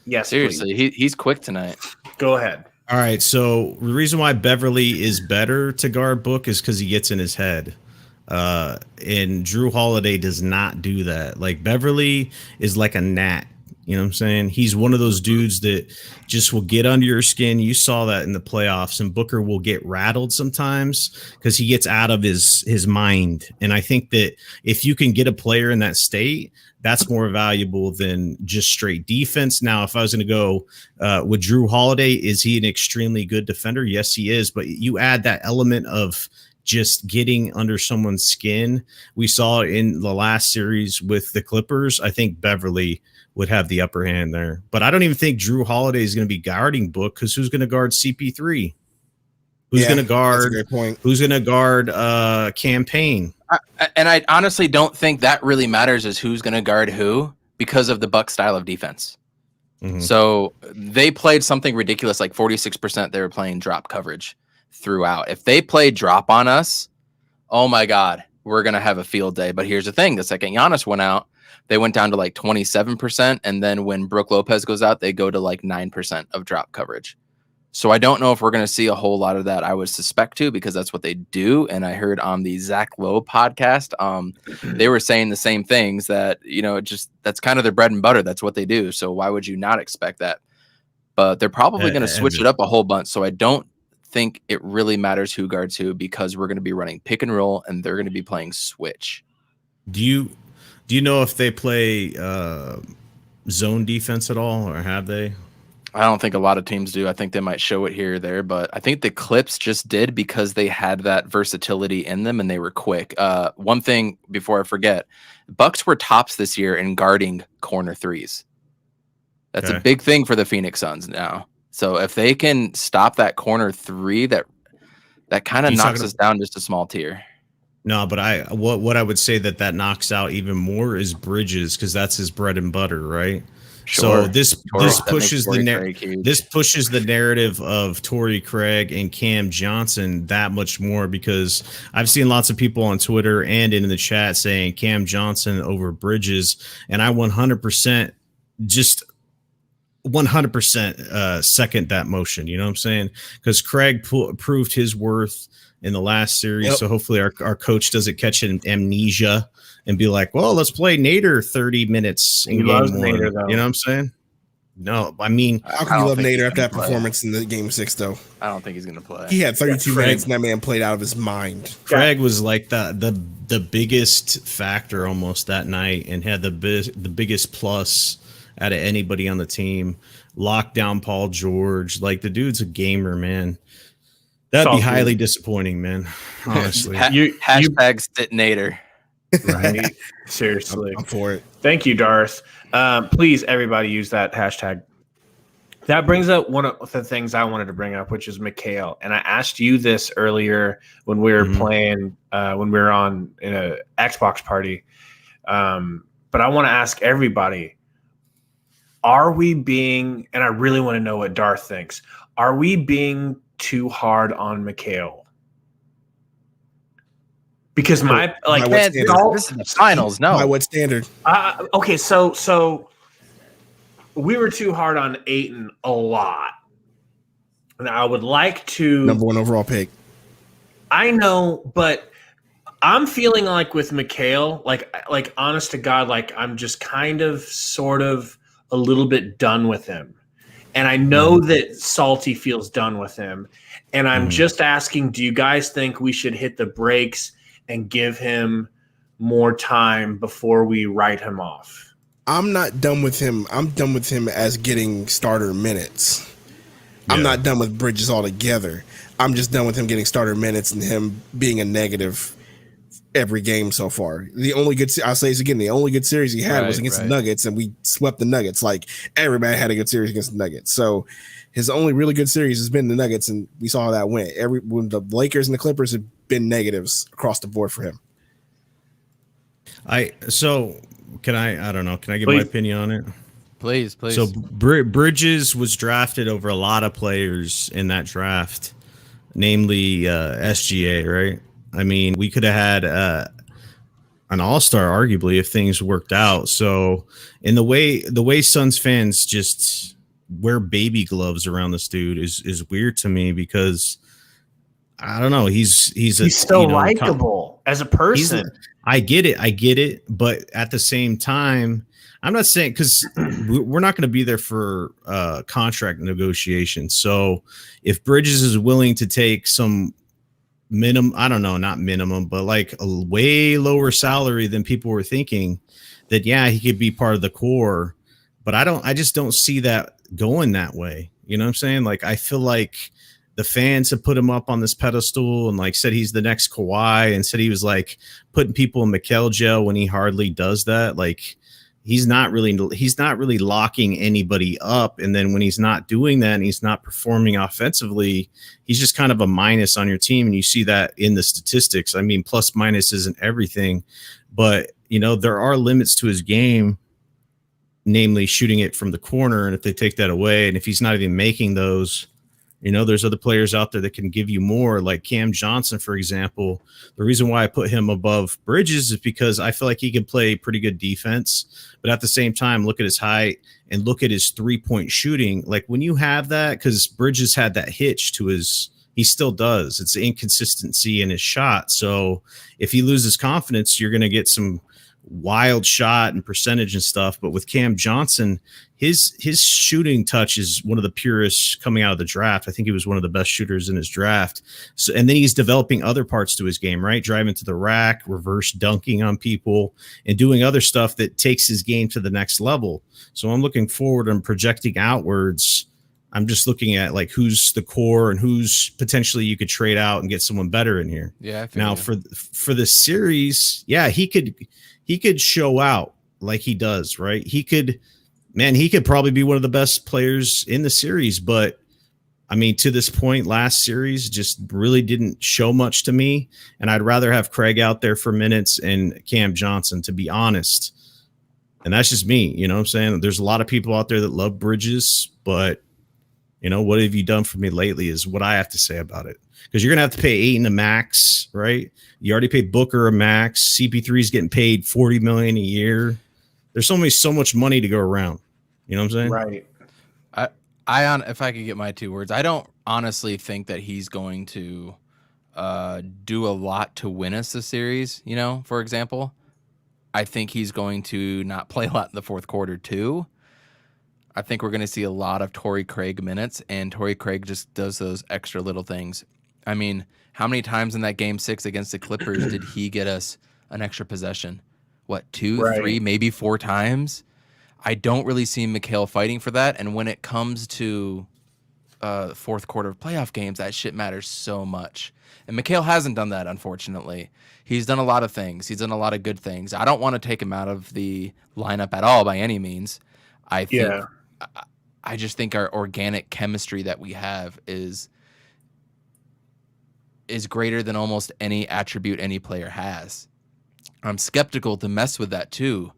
Speaker 4: Yes,
Speaker 5: seriously, he's quick tonight.
Speaker 4: Go ahead.
Speaker 7: All right, so the reason why Beverly is better to guard Book is because he gets in his head. And Drew Holiday does not do that. Like, Beverly is like a gnat. You know what I'm saying? He's one of those dudes that just will get under your skin. You saw that in the playoffs, and Booker will get rattled sometimes because he gets out of his mind. And I think that if you can get a player in that state, that's more valuable than just straight defense. Now, if I was going to go with Drew Holiday, is he an extremely good defender? Yes, he is. But you add that element of just getting under someone's skin. We saw in the last series with the Clippers. I think Beverly would have the upper hand there. But I don't even think Drew Holiday is going to be guarding Book, because who's going to guard CP3? Who's going to guard? Who's going to guard Campaign?
Speaker 5: And I honestly don't think that really matters as who's going to guard who, because of the Buck style of defense. Mm-hmm. So they played something ridiculous, like 46% they were playing drop coverage throughout. If they play drop on us, oh my God, we're going to have a field day. But here's the thing. The second Giannis went out, they went down to like 27%. And then when Brook Lopez goes out, they go to like 9% of drop coverage. So I don't know if we're going to see a whole lot of that. I would suspect to, because that's what they do. And I heard on the Zach Lowe podcast, they were saying the same things, that, you know, that's kind of their bread and butter. That's what they do. So why would you not expect that? But they're probably going to switch it up a whole bunch. So I don't think it really matters who guards who, because we're going to be running pick and roll and they're going to be playing switch.
Speaker 7: Do you know if they play zone defense at all, or have they?
Speaker 5: I don't think a lot of teams do. I think they might show it here or there, but I think the Clips just did, because they had that versatility in them and they were quick. One thing before I forget, Bucks were tops this year in guarding corner threes. That's a big thing for the Phoenix Suns now. So if they can stop that corner three, that kind of knocks us down just a small tier.
Speaker 7: No, but what I would say that knocks out even more is Bridges, because that's his bread and butter, right?
Speaker 5: Sure.
Speaker 7: So this pushes the narrative of Torrey Craig and Cam Johnson that much more, because I've seen lots of people on Twitter and in the chat saying Cam Johnson over Bridges, and I 100% second that motion. You know what I'm saying? Because Craig proved his worth in the last series. Yep. So hopefully our coach doesn't catch an amnesia and be like, well, let's play Nader 30 minutes in game one. Nader, though. You know what I'm saying? No, I mean,
Speaker 6: how can you love Nader after that performance in the game 6, though?
Speaker 5: I don't think he's going to play.
Speaker 6: He had 32 minutes and that man played out of his mind.
Speaker 7: Craig was like the biggest factor almost that night, and had the biggest plus out of anybody on the team. Locked down Paul George. Like, the dude's a gamer, man. That'd be highly disappointing, man. Honestly.
Speaker 5: Hashtag sit Nader.
Speaker 4: Right? Seriously.
Speaker 6: I'm for it.
Speaker 4: Thank you, Darth. Please, everybody, use that hashtag. That brings up one of the things I wanted to bring up, which is Mikal. And I asked you this earlier when we were playing, when we were on in a Xbox party. But I want to ask everybody, are we being, and I really want to know what Darth thinks, are we being too hard on Mikal? Because this
Speaker 5: is the finals. No,
Speaker 6: by what standard?
Speaker 4: Okay, so we were too hard on Ayton a lot, and I would like to
Speaker 6: number 1 overall pick.
Speaker 4: I know, but I'm feeling like with Mikal, like honest to God, like I'm just kind of, sort of, a little bit done with him. And I know that Salty feels done with him. And I'm just asking, do you guys think we should hit the brakes and give him more time before we write him off?
Speaker 6: I'm not done with him. I'm done with him as getting starter minutes. I'm not done with Bridges altogether. I'm just done with him getting starter minutes and him being a negative every game so far. The only good, I'll say this again, the only good series he had was against the Nuggets, and we swept the Nuggets. Like, everybody had a good series against the Nuggets. So his only really good series has been the Nuggets, and we saw how that went. When the Lakers and the Clippers have been negatives across the board for him.
Speaker 7: Can I give my opinion on it?
Speaker 5: Please.
Speaker 7: So Bridges was drafted over a lot of players in that draft, namely SGA, right? I mean, we could have had an all-star, arguably, if things worked out. So, in the way Suns fans just wear baby gloves around this dude is weird to me, because I don't know. He's
Speaker 4: so likable as a person.
Speaker 7: I get it, but at the same time, I'm not saying, because we're not going to be there for contract negotiations. So, if Bridges is willing to take some not minimum, but like a way lower salary than people were thinking, that he could be part of the core. But I just don't see that going that way. You know what I'm saying? Like, I feel like the fans have put him up on this pedestal and like said he's the next Kawhi, and said he was like putting people in Mikal jail when he hardly does that. Like, he's not really locking anybody up. And then when he's not doing that and he's not performing offensively, he's just kind of a minus on your team. And you see that in the statistics. I mean, plus minus isn't everything, but there are limits to his game, namely shooting it from the corner. And if they take that away, and if he's not even making those, there's other players out there that can give you more, like Cam Johnson, for example. The reason why I put him above Bridges is because I feel like he can play pretty good defense, but at the same time, look at his height and look at his 3-point shooting. Like, when you have that, because Bridges had that hitch to he still does. It's inconsistency in his shot. So if he loses confidence, you're going to get some wild shot and percentage and stuff. But with Cam Johnson, his shooting touch is one of the purest coming out of the draft. I think he was one of the best shooters in his draft. So, and then he's developing other parts to his game, right? Driving to the rack, reverse dunking on people, and doing other stuff that takes his game to the next level. So I'm looking forward and projecting outwards. I'm just looking at like who's the core and who's potentially you could trade out and get someone better in here.
Speaker 5: Yeah.
Speaker 7: Now for the series, he could show out like he does, right? He could probably be one of the best players in the series. But I mean, to this point, last series just really didn't show much to me. And I'd rather have Craig out there for minutes and Cam Johnson, to be honest. And that's just me. You know what I'm saying? There's a lot of people out there that love Bridges, but what have you done for me lately is what I have to say about it. Because you're going to have to pay Ayton a max, right? You already paid Booker a max. CP3 is getting paid $40 million a year. There's so much money to go around. You know what I'm saying?
Speaker 4: Right.
Speaker 5: If I could get my 2 words, I don't honestly think that he's going to do a lot to win us the series. For example, I think he's going to not play a lot in the fourth quarter too. I think we're going to see a lot of Torrey Craig minutes, and Torrey Craig just does those extra little things. I mean, how many times in that game 6 against the Clippers did he get us an extra possession? What, 2, 3, maybe 4 times? I don't really see Mikal fighting for that. And when it comes to fourth quarter of playoff games, that shit matters so much. And Mikal hasn't done that, unfortunately. He's done a lot of things. He's done a lot of good things. I don't want to take him out of the lineup at all by any means. I just think our organic chemistry that we have is greater than almost any attribute any player has. I'm skeptical to mess with that too.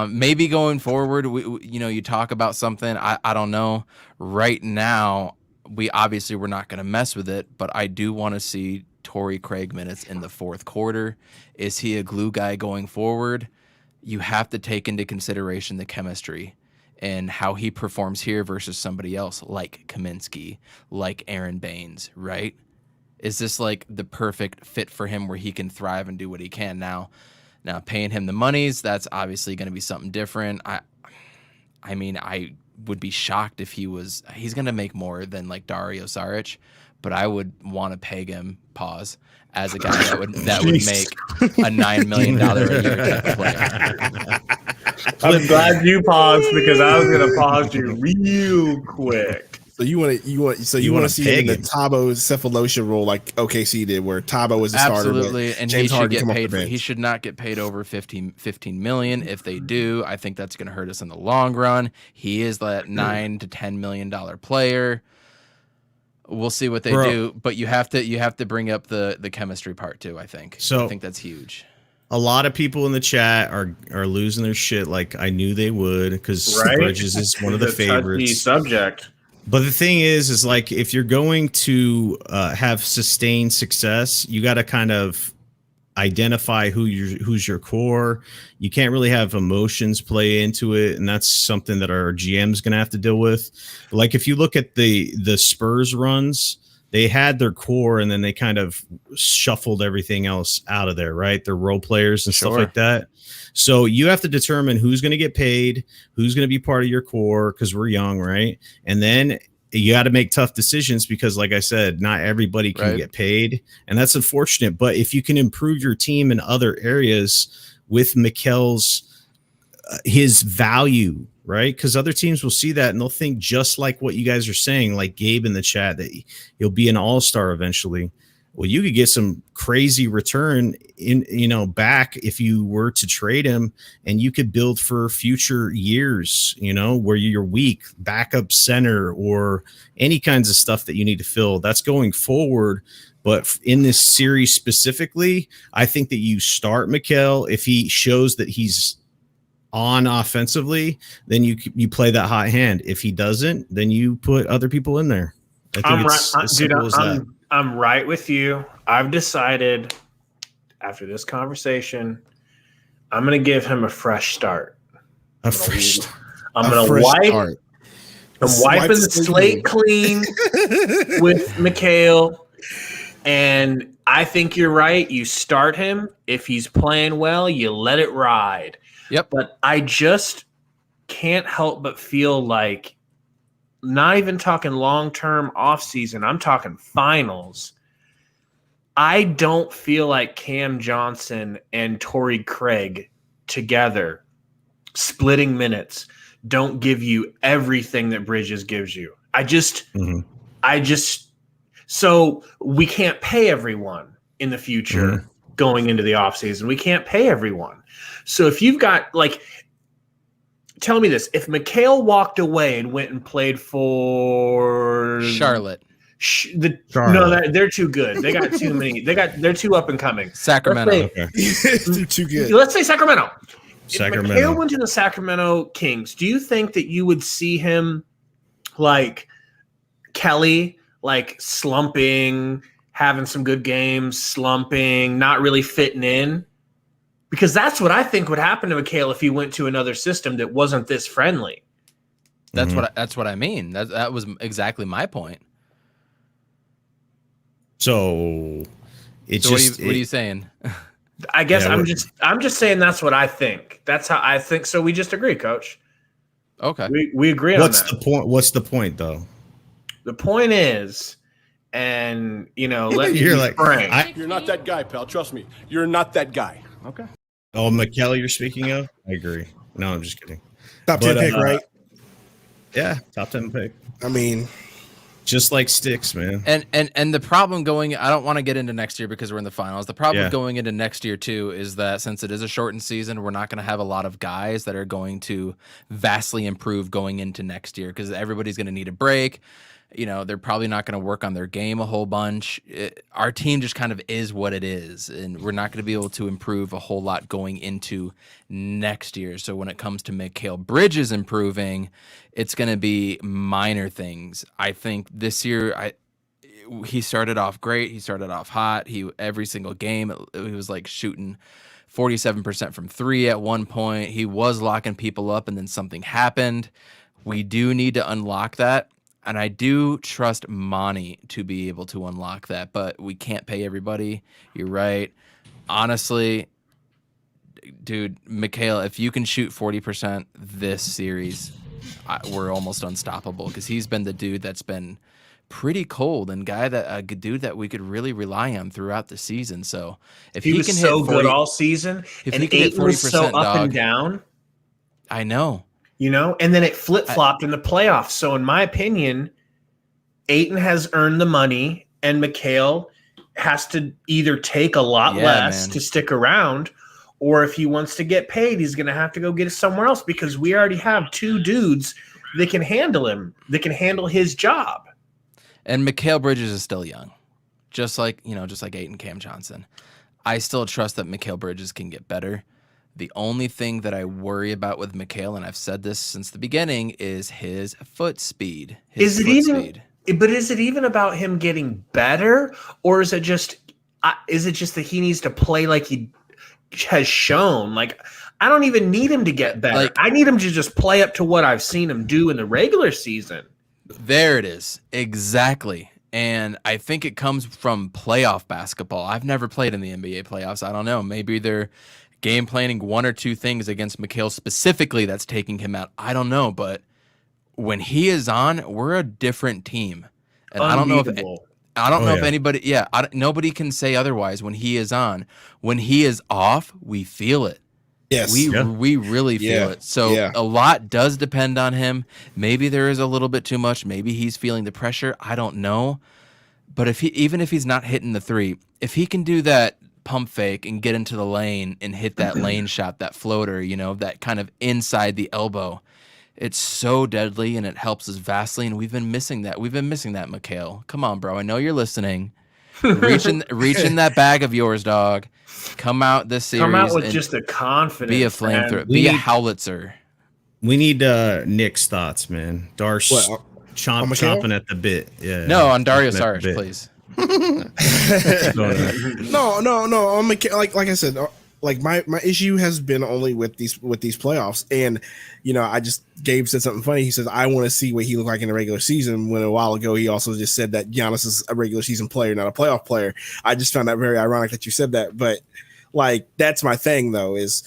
Speaker 5: Maybe going forward, you talk about something. I don't know. Right now, we're not going to mess with it, but I do want to see Torrey Craig minutes in the fourth quarter. Is he a glue guy going forward? You have to take into consideration the chemistry and how he performs here versus somebody else like Kaminsky, like Aaron Baines, right? Is this like the perfect fit for him where he can thrive and do what he can? Now paying him the monies, that's obviously going to be something different. I mean, I would be shocked if he's going to make more than like Dario Saric, but I would want to peg him, as a guy that would make a $9 million a year type of player.
Speaker 4: I'm glad you paused, because I was going to pause you real quick.
Speaker 6: So you want to see him in the
Speaker 7: him.
Speaker 6: Tabo Cephalosha role like OKC did, where Tabo was the starter.
Speaker 5: Absolutely, and
Speaker 6: James
Speaker 5: he should
Speaker 6: Harden
Speaker 5: get
Speaker 6: come off
Speaker 5: paid.
Speaker 6: the bench.
Speaker 5: He should not get paid over 15 million. If they do, I think that's going to hurt us in the long run. He is that $9 to $10 million player. We'll see what they do, but you have to bring up the chemistry part too. I think that's huge.
Speaker 7: A lot of people in the chat are losing their shit. Like I knew they would, because Bridges is one of the favorites.
Speaker 4: Subject.
Speaker 7: But the thing is like if you're going to have sustained success, you got to kind of identify who's your core. You can't really have emotions play into it, and that's something that our GM's going to have to deal with. But like if you look at the Spurs runs, they had their core and then they kind of shuffled everything else out of there, right? Their role players and stuff like that. So you have to determine who's going to get paid, who's going to be part of your core, because we're young, right? And then you got to make tough decisions because, like I said, not everybody can get paid. And that's unfortunate. But if you can improve your team in other areas with Mikel's, his value, right? Because other teams will see that and they'll think just like what you guys are saying, like Gabe in the chat, that he'll be an all-star eventually. Well, you could get some crazy return back if you were to trade him, and you could build for future years, where you're weak, backup center or any kinds of stuff that you need to fill. That's going forward. But in this series specifically, I think that you start Mikel. If he shows that he's on offensively, then you play that hot hand. If he doesn't, then you put other people in there. I think it's as simple as that.
Speaker 4: I'm right with you. I've decided after this conversation, I'm going to give him a fresh start. I'm going to wipe. I'm wiping the slate clean with Mikhail. And I think you're right. You start him. If he's playing well, you let it ride.
Speaker 5: Yep.
Speaker 4: But I just can't help but feel like, not even talking long-term off-season, I'm talking finals. I don't feel like Cam Johnson and Torrey Craig together, splitting minutes, don't give you everything that Bridges gives you. So we can't pay everyone in the future going into the offseason. We can't pay everyone. So if you've got, like, tell me this. If Mikhail walked away and went and played for
Speaker 5: Charlotte.
Speaker 4: No, they're too good. They got too many. They're too up and coming.
Speaker 5: Sacramento.
Speaker 6: They're too good.
Speaker 4: Let's say Sacramento. If Mikhail went to the Sacramento Kings, do you think that you would see him like Kelly, like slumping, having some good games, slumping, not really fitting in? Because that's what I think would happen to Mikhail if he went to another system that wasn't this friendly.
Speaker 5: That's what I mean. That was exactly my point.
Speaker 7: So
Speaker 5: what are you saying?
Speaker 4: I guess I'm just saying that's what I think. That's how I think. So we just agree, Coach.
Speaker 5: Okay.
Speaker 4: We agree on that.
Speaker 7: What's the point though?
Speaker 4: The point is, and let me
Speaker 7: You're
Speaker 4: be
Speaker 7: like,
Speaker 4: frank.
Speaker 3: You're not that guy, pal. Trust me. You're not that guy. Okay.
Speaker 7: Oh, Mikel, you're speaking of? I agree. No, I'm just kidding.
Speaker 6: Top 10 pick, right?
Speaker 7: Yeah, top 10 pick.
Speaker 6: I mean,
Speaker 7: just like Sticks, man.
Speaker 5: And the problem I don't want to get into next year because we're in the finals. The problem going into next year too is that since it is a shortened season, we're not going to have a lot of guys that are going to vastly improve going into next year because everybody's going to need a break. They're probably not going to work on their game a whole bunch. Our team just kind of is what it is, and we're not going to be able to improve a whole lot going into next year. So when it comes to Mikal Bridges improving, it's going to be minor things. I think this year, he started off great. He started off hot. Every single game, he was like shooting 47% from three at one point. He was locking people up, and then something happened. We do need to unlock that. And I do trust Monty to be able to unlock that, but we can't pay everybody. You're right. Honestly, dude, Mikhail, if you can shoot 40% this series, we're almost unstoppable because he's been the dude that's been pretty cold and a dude that we could really rely on throughout the season. So if he
Speaker 4: was
Speaker 5: can
Speaker 4: so
Speaker 5: hit 40,
Speaker 4: good all season,
Speaker 5: if
Speaker 4: and
Speaker 5: he can hit 40%,
Speaker 4: was so up
Speaker 5: dog,
Speaker 4: and down,
Speaker 5: I know.
Speaker 4: and then it flip-flopped in the playoffs. So in my opinion, Ayton has earned the money, and Mikhail has to either take a lot less to stick around, or if he wants to get paid, he's going to have to go get it somewhere else because we already have 2 dudes that can handle him, that can handle his job.
Speaker 5: And Mikal Bridges is still young, just like Ayton Cam Johnson. I still trust that Mikal Bridges can get better. The only thing that I worry about with Mikal, and I've said this since the beginning, is his foot speed.
Speaker 4: Is it even about him getting better, or is it just that he needs to play like he has shown? Like, I don't even need him to get better.
Speaker 5: Like,
Speaker 4: I need him to just play up to what I've seen him do in the regular season.
Speaker 5: There it is. Exactly. And I think it comes from playoff basketball. I've never played in the NBA playoffs. I don't know. Maybe they're game planning 1 or 2 things against Mikal specifically that's taking him out. I don't know. But when he is on, we're a different team. And I don't know if anybody, nobody can say otherwise when he is on. When he is off, we feel it.
Speaker 6: Yes.
Speaker 5: We really feel it. So a lot does depend on him. Maybe there is a little bit too much. Maybe he's feeling the pressure. I don't know. But even if he's not hitting the 3, if he can do that pump fake and get into the lane and hit that lane shot, that floater, that kind of inside the elbow, it's so deadly and it helps us vastly. And we've been missing that. Mikal. Come on, bro. I know you're listening. Reach in that bag of yours, dog. Come out this series.
Speaker 4: Come out with just a confidence.
Speaker 5: Be a flamethrower. Be a howitzer.
Speaker 7: We need Nick's thoughts, man. Darsh chomping at the bit. Yeah.
Speaker 5: No, on Dario Saric, please.
Speaker 6: No. Like I said, like my issue has been only with these playoffs, and Gabe said something funny. He says I want to see what he looked like in the regular season. When a while ago he also just said that Giannis is a regular season player, not a playoff player. I just found that very ironic that you said that, but like that's my thing though is,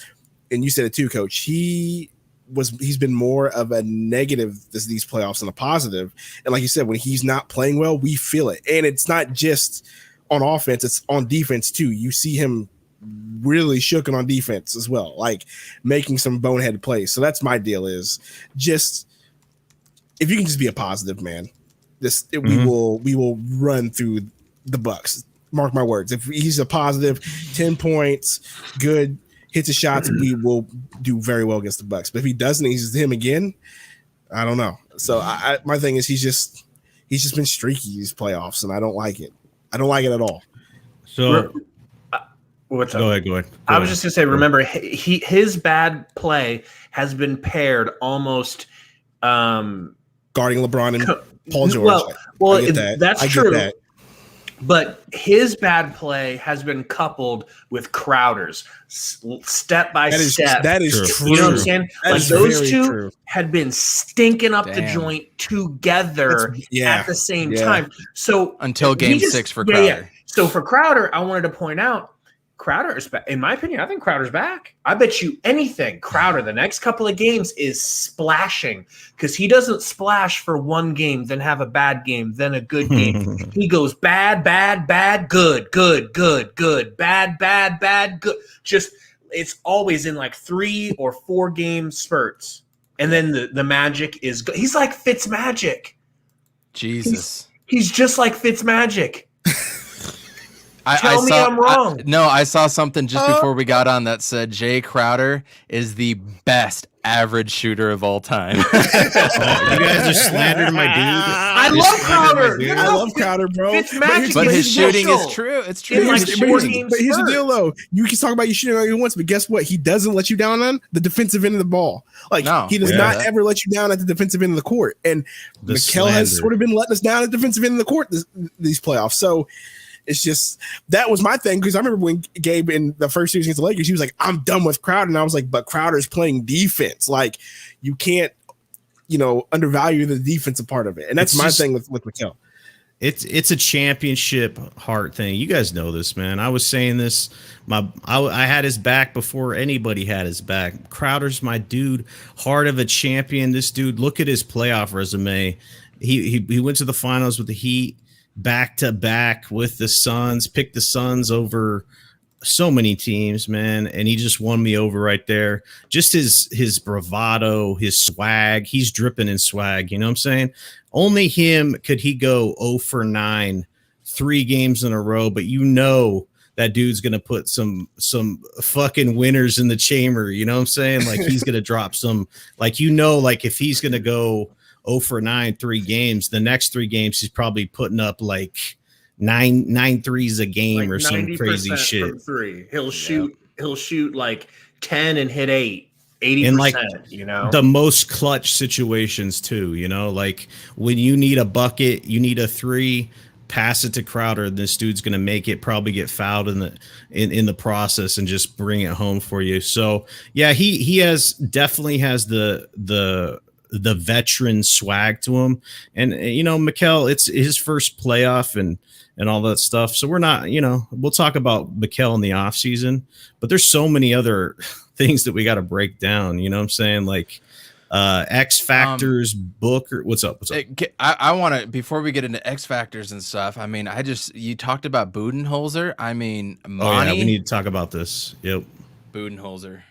Speaker 6: and you said it too, Coach. He's been more of a negative these playoffs than a positive, and like you said, when he's not playing well, we feel it, and it's not just on offense; it's on defense too. You see him really shooken on defense as well, like making some boneheaded plays. So that's my deal is just if you can just be a positive, man, we will run through the Bucks. Mark my words. If he's a positive, 10 points, good, hits his shots, we will do very well against the Bucks. But if he doesn't, he's him again. I don't know. So my thing is he's just been streaky these playoffs, and I don't like it. I don't like it at all.
Speaker 7: So
Speaker 4: what's up?
Speaker 7: Go ahead.
Speaker 4: I was just gonna say, remember, his bad play has been paired almost
Speaker 6: guarding LeBron and Paul George.
Speaker 4: Well, that's true. But his bad play has been coupled with Crowder's step by step.
Speaker 6: That is true.
Speaker 4: You know what I'm saying? Like those two had been stinking up the joint together at the same time. So
Speaker 5: until game 6 for Crowder. Yeah.
Speaker 4: So for Crowder, I wanted to point out Crowder is back. In my opinion, I think Crowder's back. I bet you anything Crowder the next couple of games is splashing because he doesn't splash for one game, then have a bad game, then a good game. He goes bad, good, bad, good. Just it's always in like 3 or 4 game spurts. And then the magic is good. He's like Fitzmagic.
Speaker 5: Jesus.
Speaker 4: He's just like Fitzmagic.
Speaker 5: Tell me
Speaker 4: I'm wrong.
Speaker 5: I saw something just before we got on that said Jay Crowder is the best average shooter of all time.
Speaker 7: You guys are slandering my dude.
Speaker 4: I love Crowder.
Speaker 6: I love Crowder, bro.
Speaker 5: But his shooting is true. It's true.
Speaker 6: But here's the deal, though. You can talk about you shooting all you want, but guess what? He doesn't let you down on the defensive end of the ball. Like he does not ever let you down at the defensive end of the court. And Mikal has sort of been letting us down at the defensive end of the court these playoffs. So it's just that was my thing because I remember when Gabe in the first series against the Lakers, he was like, "I'm done with Crowder," and I was like, "But Crowder's playing defense. Like you can't, undervalue the defensive part of it." And that's my thing with Mikal.
Speaker 7: It's a championship heart thing. You guys know this, man. I was saying this. I had his back before anybody had his back. Crowder's my dude. Heart of a champion. This dude. Look at his playoff resume. He went to the finals with the Heat. Back to back with the Suns, picked the Suns over so many teams, man, and he just won me over right there. Just his bravado, his swag. He's dripping in swag. You know what I'm saying? Only him could he go 0 for 9, 3 games in a row. But you know that dude's gonna put some fucking winners in the chamber. You know what I'm saying? Like he's gonna drop some. Like like if he's gonna go 0 for 9, 3 games, the next 3 games he's probably putting up like nine threes a game, like, or some crazy shit.
Speaker 4: From 3. He'll shoot like 10 and hit 80%,
Speaker 7: and like,
Speaker 4: you know,
Speaker 7: the most clutch situations too, you know, like when you need a bucket, you need a 3, pass it to Crowder. This dude's going to make it, probably get fouled in the process and just bring it home for you. So yeah, he definitely has the veteran swag to him. And you know, Mikal, it's his first playoff and all that stuff. So we're not, you know, we'll talk about Mikal in the off season, but there's so many other things that we got to break down. You know what I'm saying? Like X Factors, book, or what's up?
Speaker 5: I want to, before we get into X Factors and stuff, I mean, you talked about Budenholzer. I mean, Monty.
Speaker 7: Oh, yeah, we need to talk about this. Yep.
Speaker 5: Budenholzer.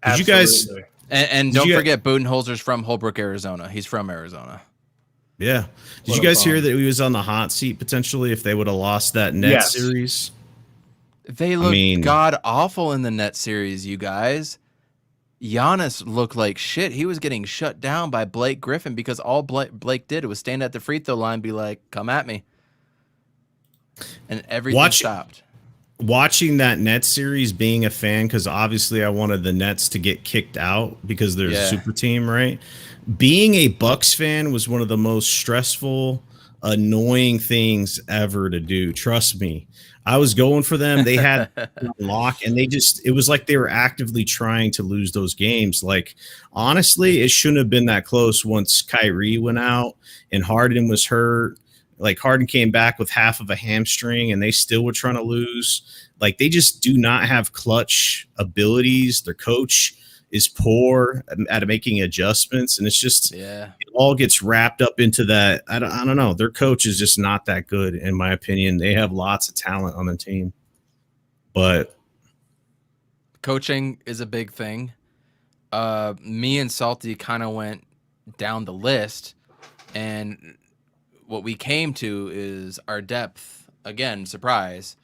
Speaker 7: Did you guys,
Speaker 5: and don't forget Budenholzer's from Holbrook, Arizona. He's from Arizona.
Speaker 7: Yeah. Did you guys hear that he was on the hot seat potentially if they would have lost that Nets series?
Speaker 5: They looked god awful in the Nets series, you guys. Giannis looked like shit. He was getting shut down by Blake Griffin because all Blake did was stand at the free throw line and be like, come at me. And everything stopped.
Speaker 7: Watching that Nets series, being a fan, because obviously I wanted the Nets to get kicked out because they're a super team, right? Being a Bucks fan was one of the most stressful, annoying things ever to do. Trust me. I was going for them. They had lock, and it was like they were actively trying to lose those games. Like, honestly, it shouldn't have been that close once Kyrie went out and Harden was hurt. Like, Harden came back with half of a hamstring, and they still were trying to lose. Like, they just do not have clutch abilities. Their coach is poor at making adjustments, and it's just it all gets wrapped up into that. I don't know. Their coach is just not that good, in my opinion. They have lots of talent on the team, but
Speaker 5: coaching is a big thing. Me and Salty kind of went down the list, and what we came to is our depth, again, surprise,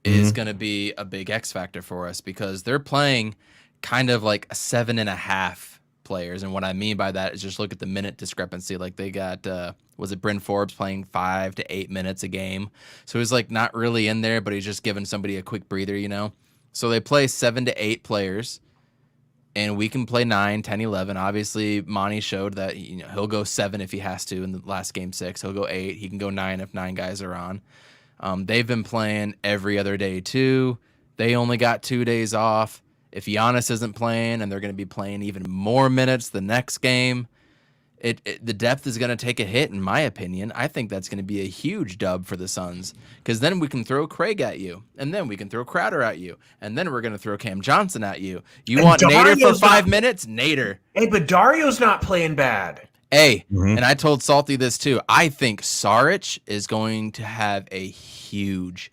Speaker 5: is going to be a big X factor for us because they're playing kind of like 7.5 players. And what I mean by that is just look at the minute discrepancy. Like they got, was it Bryn Forbes playing 5 to 8 minutes a game? So he's like not really in there, but he's just giving somebody a quick breather, you know? So they play 7 to 8 players. And we can play 9, 10, 11. Obviously, Monty showed that he'll go 7 if he has to in the last game 6. He'll go 8. He can go 9 if 9 guys are on. They've been playing every other day too. They only got 2 days off. If Giannis isn't playing, and they're going to be playing even more minutes the next game, the depth is going to take a hit, in my opinion. I think that's going to be a huge dub for the Suns because then we can throw Craig at you, and then we can throw Crowder at you, and then we're going to throw Cam Johnson at you. You want Nader for 5 minutes? Nader.
Speaker 4: Hey, but Dario's not playing bad.
Speaker 5: Hey, and I told Salty this too. I think Saric is going to have a huge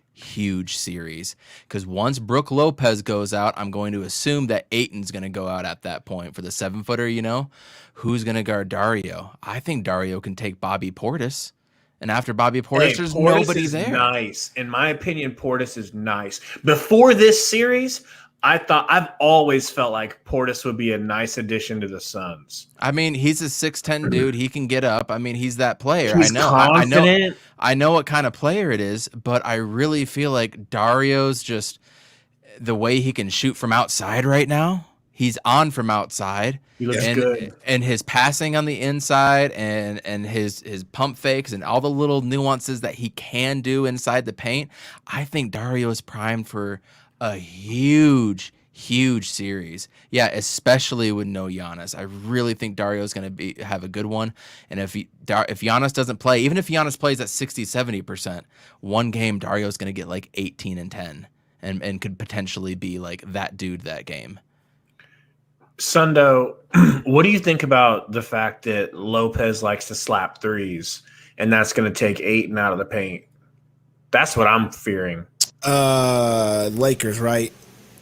Speaker 5: series because once Brook Lopez goes out, I'm going to assume that Ayton's going to go out at that point for the 7-footer. Who's going to guard Dario? I think Dario can take Bobby Portis, and after Bobby Portis, there's nobody there.
Speaker 4: Nice, in my opinion, Portis is nice. Before this series, I've always felt like Portis would be a nice addition to the Suns.
Speaker 5: I mean, he's a 6'10" dude. He can get up. I mean, he's that player.
Speaker 4: He's confident.
Speaker 5: I know what kind of player it is, but I really feel like Dario's just the way he can shoot from outside right now. He's on from outside.
Speaker 4: He looks good.
Speaker 5: And his passing on the inside and his pump fakes and all the little nuances that he can do inside the paint. I think Dario is primed for a huge series. Yeah, especially with no Giannis. I really think Dario's going to have a good one. And if Giannis doesn't play, even if Giannis plays at 60-70%, one game Dario's going to get like 18 and 10 and could potentially be like that dude that game.
Speaker 4: Sundo, what do you think about the fact that Lopez likes to slap threes and that's going to take Ayton out of the paint? That's what I'm fearing.
Speaker 6: Lakers, right?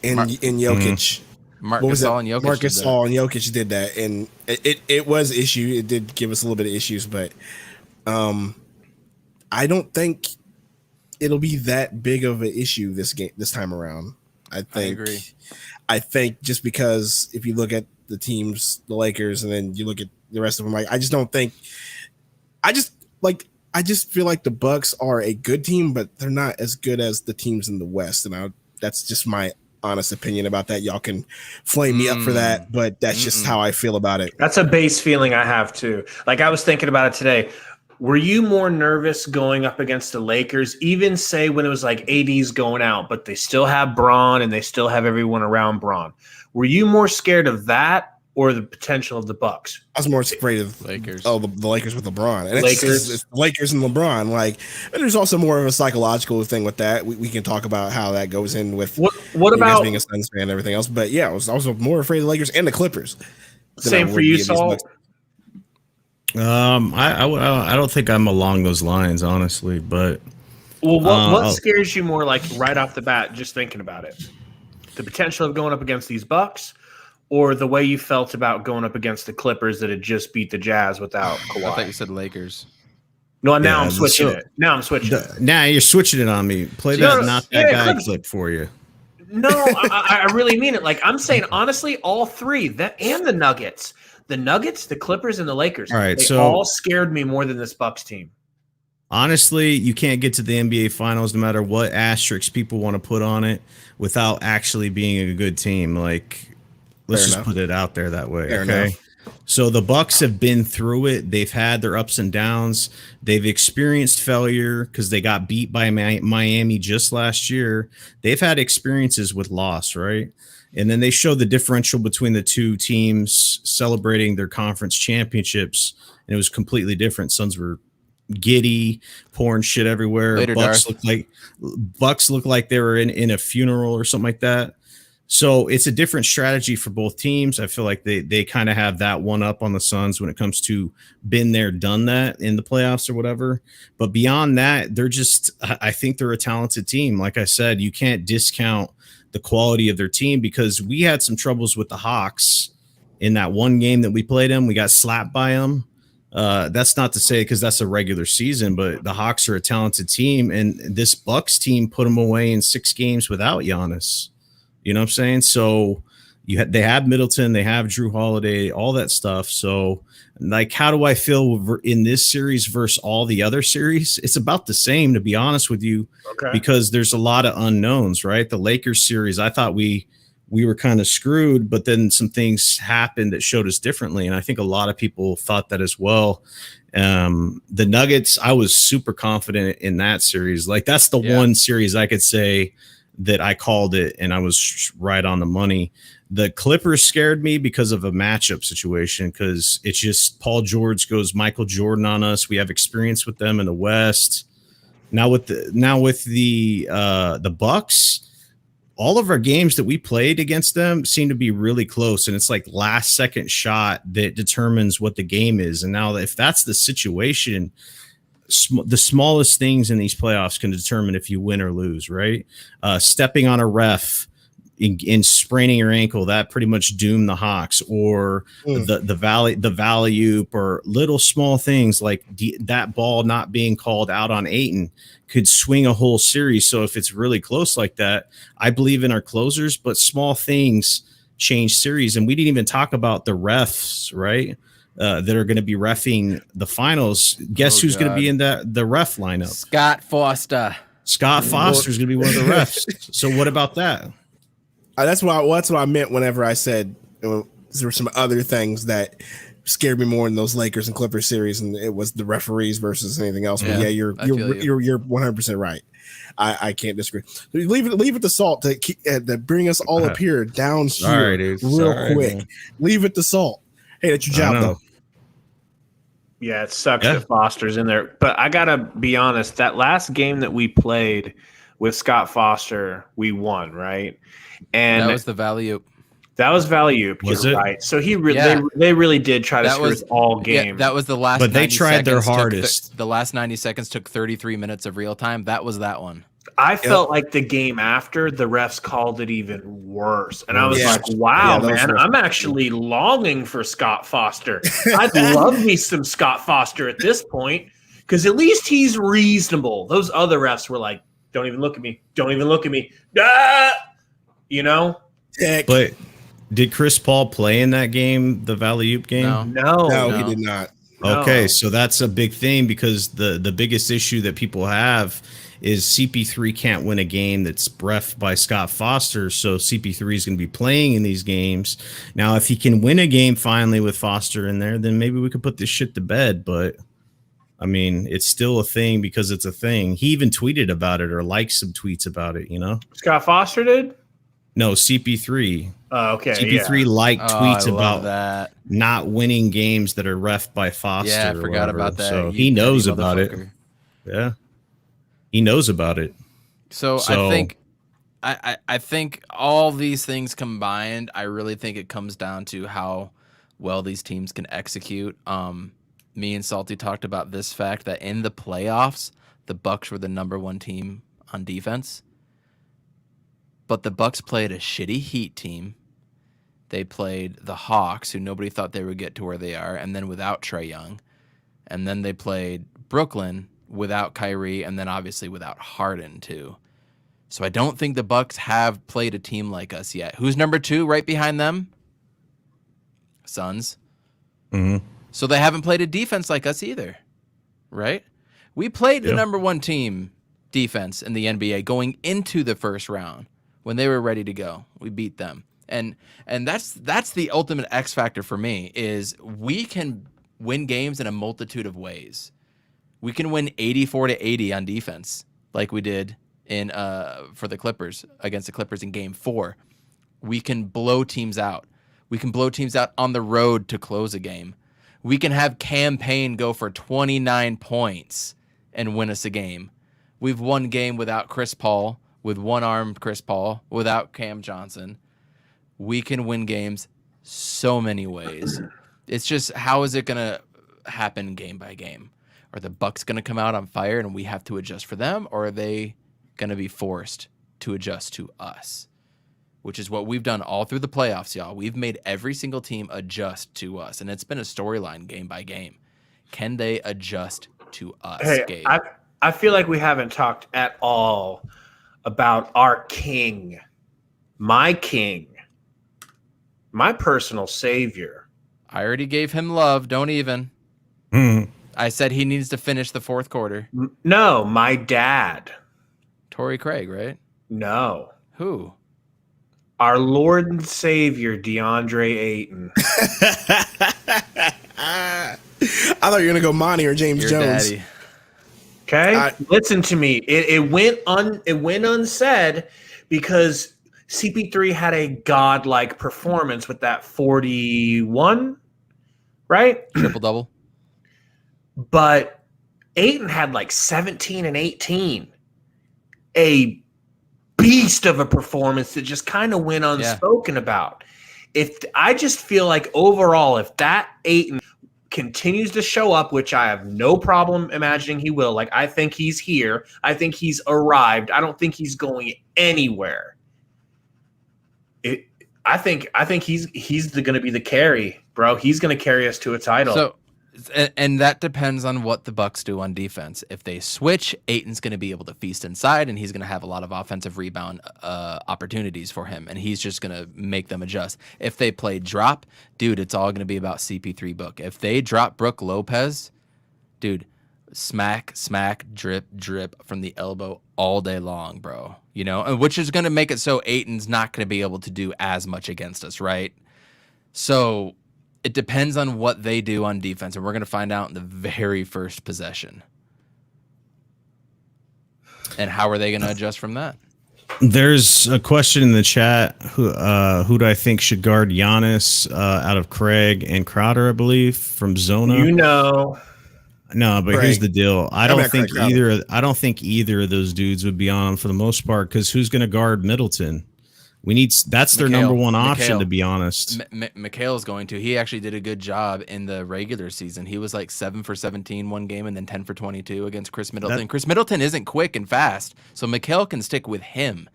Speaker 6: In Jokic.
Speaker 5: Marc Gasol and Jokic.
Speaker 6: Marc Gasol and Jokic did that, and it was issue. It did give us a little bit of issues, but I don't think it'll be that big of an issue this time around. I agree. I think just because if you look at the teams, the Lakers, and then you look at the rest of them, I just don't think. I just feel like the Bucks are a good team, but they're not as good as the teams in the West, and that's just my honest opinion about that. Y'all can flame me up for that, but that's just how I feel about it.
Speaker 4: That's a base feeling I have too. Like I was thinking about it today. Were you more nervous going up against the Lakers, even say when it was like AD's going out, but they still have Braun and they still have everyone around Braun? Were you more scared of that or the potential of the Bucks?
Speaker 6: I was more afraid of
Speaker 5: Lakers.
Speaker 6: Oh, the Lakers with LeBron. And
Speaker 4: Lakers.
Speaker 6: It's Lakers and LeBron. Like, and there's also more of a psychological thing with that. We can talk about how that goes in with
Speaker 4: what about
Speaker 6: being a Suns fan and everything else. But yeah, I was more afraid of the Lakers and the Clippers.
Speaker 4: Same for you, Saul.
Speaker 7: I don't think I'm along those lines, honestly. But
Speaker 4: what scares you more, like right off the bat, just thinking about it? The potential of going up against these Bucks, or the way you felt about going up against the Clippers that had just beat the Jazz without Kawhi?
Speaker 5: I thought you said Lakers.
Speaker 4: No, now I'm switching it. Now I'm switching it.
Speaker 7: Now you're switching it on me. Play that not that guy clip for you.
Speaker 4: No, I really mean it. Like I'm saying, honestly, all three, and the Nuggets. The Nuggets, the Clippers, and the Lakers.
Speaker 7: All right,
Speaker 4: they all scared me more than this Bucks team.
Speaker 7: Honestly, you can't get to the NBA Finals no matter what asterisks people want to put on it without actually being a good team. Like, let's just put it out there that way.
Speaker 6: Fair
Speaker 7: okay.
Speaker 6: enough.
Speaker 7: So the Bucks have been through it. They've had their ups and downs. They've experienced failure because they got beat by Miami just last year. They've had experiences with loss, right? And then they showed the differential between the two teams celebrating their conference championships, and it was completely different. Suns were giddy, pouring shit everywhere.
Speaker 5: Later,
Speaker 7: Bucks looked like they were in a funeral or something like that. So it's a different strategy for both teams. I feel like they kind of have that one up on the Suns when it comes to been there, done that in the playoffs or whatever. But beyond that, I think they're a talented team. Like I said, you can't discount the quality of their team because we had some troubles with the Hawks in that one game that we played them. We got slapped by them. That's not to say because that's a regular season, but the Hawks are a talented team, and this Bucks team put them away in 6 games without Giannis. You know what I'm saying? So they have Middleton, they have Drew Holiday, all that stuff. So, like, how do I feel in this series versus all the other series? It's about the same, to be honest with you, because there's a lot of unknowns, right? The Lakers series, I thought we were kind of screwed, but then some things happened that showed us differently, and I think a lot of people thought that as well. The Nuggets, I was super confident in that series. Like, that's the one series I could say that I called it, and I was right on the money. The Clippers scared me because of a matchup situation, because it's just Paul George goes Michael Jordan on us. We have experience with them in the West. Now with the Bucks, all of our games that we played against them seem to be really close, and it's like last second shot that determines what the game is. And now if that's the situation, the smallest things in these playoffs can determine if you win or lose, right? Stepping on a ref in spraining your ankle, that pretty much doomed the Hawks, or the value, or little small things like that ball not being called out on Ayton could swing a whole series. So if it's really close like that, I believe in our closers, but small things change series. And we didn't even talk about the refs, right? That are going to be reffing the finals. Guess who's going to be in the ref lineup?
Speaker 5: Scott Foster.
Speaker 7: Scott Foster's going to be one of the refs. So what about that?
Speaker 6: That's what I meant whenever I said there were some other things that scared me more in those Lakers and Clippers series, and it was the referees versus anything else. But you're 100% right. I can't disagree. Leave it to Salt to bring us all up here down here quick. Man. Leave it to Salt. Hey, that's your job though.
Speaker 4: Yeah, it sucks that Foster's in there. But I gotta be honest, that last game that we played with Scott Foster, we won, right? And
Speaker 5: that was the value.
Speaker 4: That was value.
Speaker 7: Was it?
Speaker 4: Right. So they really did try to screw us all game.
Speaker 5: Yeah, that was the last.
Speaker 7: But they tried their hardest.
Speaker 5: The last 90 seconds took 33 minutes of real time. That was that one.
Speaker 4: I felt like the game after the refs called it even worse. And I was
Speaker 6: Yeah.
Speaker 4: like, wow,
Speaker 6: Yeah, those
Speaker 4: man,
Speaker 6: were-
Speaker 4: I'm actually longing for Scott Foster. I'd love me some Scott Foster at this point because at least he's reasonable. Those other refs were like, don't even look at me. Don't even look at me. Ah! You know?
Speaker 7: But did Chris Paul play in that game, the Valley Oop game?
Speaker 5: No.
Speaker 6: No, he did not.
Speaker 7: Okay,
Speaker 4: No.
Speaker 7: so that's a big thing because the biggest issue that people have is CP3 can't win a game that's ref by Scott Foster, so CP3 is going to be playing in these games. Now, if he can win a game finally with Foster in there, then maybe we could put this shit to bed, but I mean, it's still a thing because it's a thing. He even tweeted about it or liked some tweets about it, you know?
Speaker 4: Scott Foster did?
Speaker 7: No, CP3.
Speaker 4: Okay.
Speaker 7: CP3 liked tweets
Speaker 5: I love
Speaker 7: about
Speaker 5: that.
Speaker 7: not winning games that are ref by Foster.
Speaker 5: Yeah, I
Speaker 7: or
Speaker 5: forgot
Speaker 7: whatever.
Speaker 5: about that.
Speaker 7: So
Speaker 5: You
Speaker 7: he knows
Speaker 5: heavy
Speaker 7: about it.
Speaker 5: motherfucker.
Speaker 7: Yeah, he knows about it.
Speaker 5: So I think all these things combined, I really think it comes down to how well these teams can execute. Me and Salty talked about this fact that in the playoffs, the Bucks were the number one team on defense. But the Bucks played a shitty Heat team. They played the Hawks, who nobody thought they would get to where they are, and then without Trae Young. And then they played Brooklyn without Kyrie, and then obviously without Harden too. So I don't think the Bucks have played a team like us yet. Who's number 2 right behind them? Suns.
Speaker 7: Mm-hmm.
Speaker 5: So they haven't played a defense like us either, right? We played the number 1 team defense in the NBA going into the first round when they were ready to go. We beat them. And that's the ultimate X factor for me is we can win games in a multitude of ways. We can win 84-80 on defense like we did in for the Clippers against the Clippers in game 4. We can blow teams out. We can blow teams out on the road to close a game. We can have Cam Payne go for 29 points and win us a game. We've won game without Chris Paul, with one-armed Chris Paul, without Cam Johnson. We can win games so many ways. It's just, how is it going to happen game by game? Are the Bucks going to come out on fire and we have to adjust for them, or are they going to be forced to adjust to us? Which is what we've done all through the playoffs, y'all. We've made every single team adjust to us, and it's been a storyline game by game. Can they adjust to us,
Speaker 4: Hey,
Speaker 5: Gabe?
Speaker 4: I feel like we haven't talked at all about our king, my personal savior.
Speaker 5: I already gave him love. Don't even.
Speaker 7: Mm-hmm.
Speaker 5: I said he needs to finish the fourth quarter.
Speaker 4: No, my dad.
Speaker 5: Torrey Craig, right?
Speaker 4: No.
Speaker 5: Who?
Speaker 4: Our Lord and Savior, DeAndre Ayton.
Speaker 6: I thought you were gonna go Monty or James
Speaker 5: Your
Speaker 6: Jones.
Speaker 5: daddy.
Speaker 4: Okay? Listen to me. It went unsaid because CP3 had a godlike performance with that 41, right?
Speaker 5: Triple-double.
Speaker 4: But Ayton had like 17 and 18. A beast of a performance that just kind of went unspoken about. If I just feel like overall, if that Ayton continues to show up, which I have no problem imagining he will, like I think he's here. I think he's arrived. I don't think he's going anywhere. I think he's going to be the carry, bro. He's going to carry us to a title.
Speaker 5: So, and that depends on what the Bucks do on defense. If they switch, Ayton's going to be able to feast inside, and he's going to have a lot of offensive rebound opportunities for him, and he's just going to make them adjust. If they play drop, dude, it's all going to be about CP3 Book. If they drop Brook Lopez, dude, smack, drip, drip from the elbow all day long, bro. You know, and which is going to make it so Ayton's not going to be able to do as much against us, right? So it depends on what they do on defense, and we're going to find out in the very first possession. And how are they going to adjust from that?
Speaker 7: There's a question in the chat. Who do I think should guard Giannis out of Craig and Crowder, I believe, from Zona?
Speaker 4: You know.
Speaker 7: No, but
Speaker 6: Craig.
Speaker 7: here's the deal. I don't think
Speaker 6: Craig
Speaker 7: either of those dudes would be on for the most part, because who's going to guard Middleton? That's their number one option, to be honest.
Speaker 5: Mikhail's going to. He actually did a good job in the regular season. He was like 7 for 17 one game and then 10 for 22 against Chris Middleton. Chris Middleton isn't quick and fast, so Mikhail can stick with him.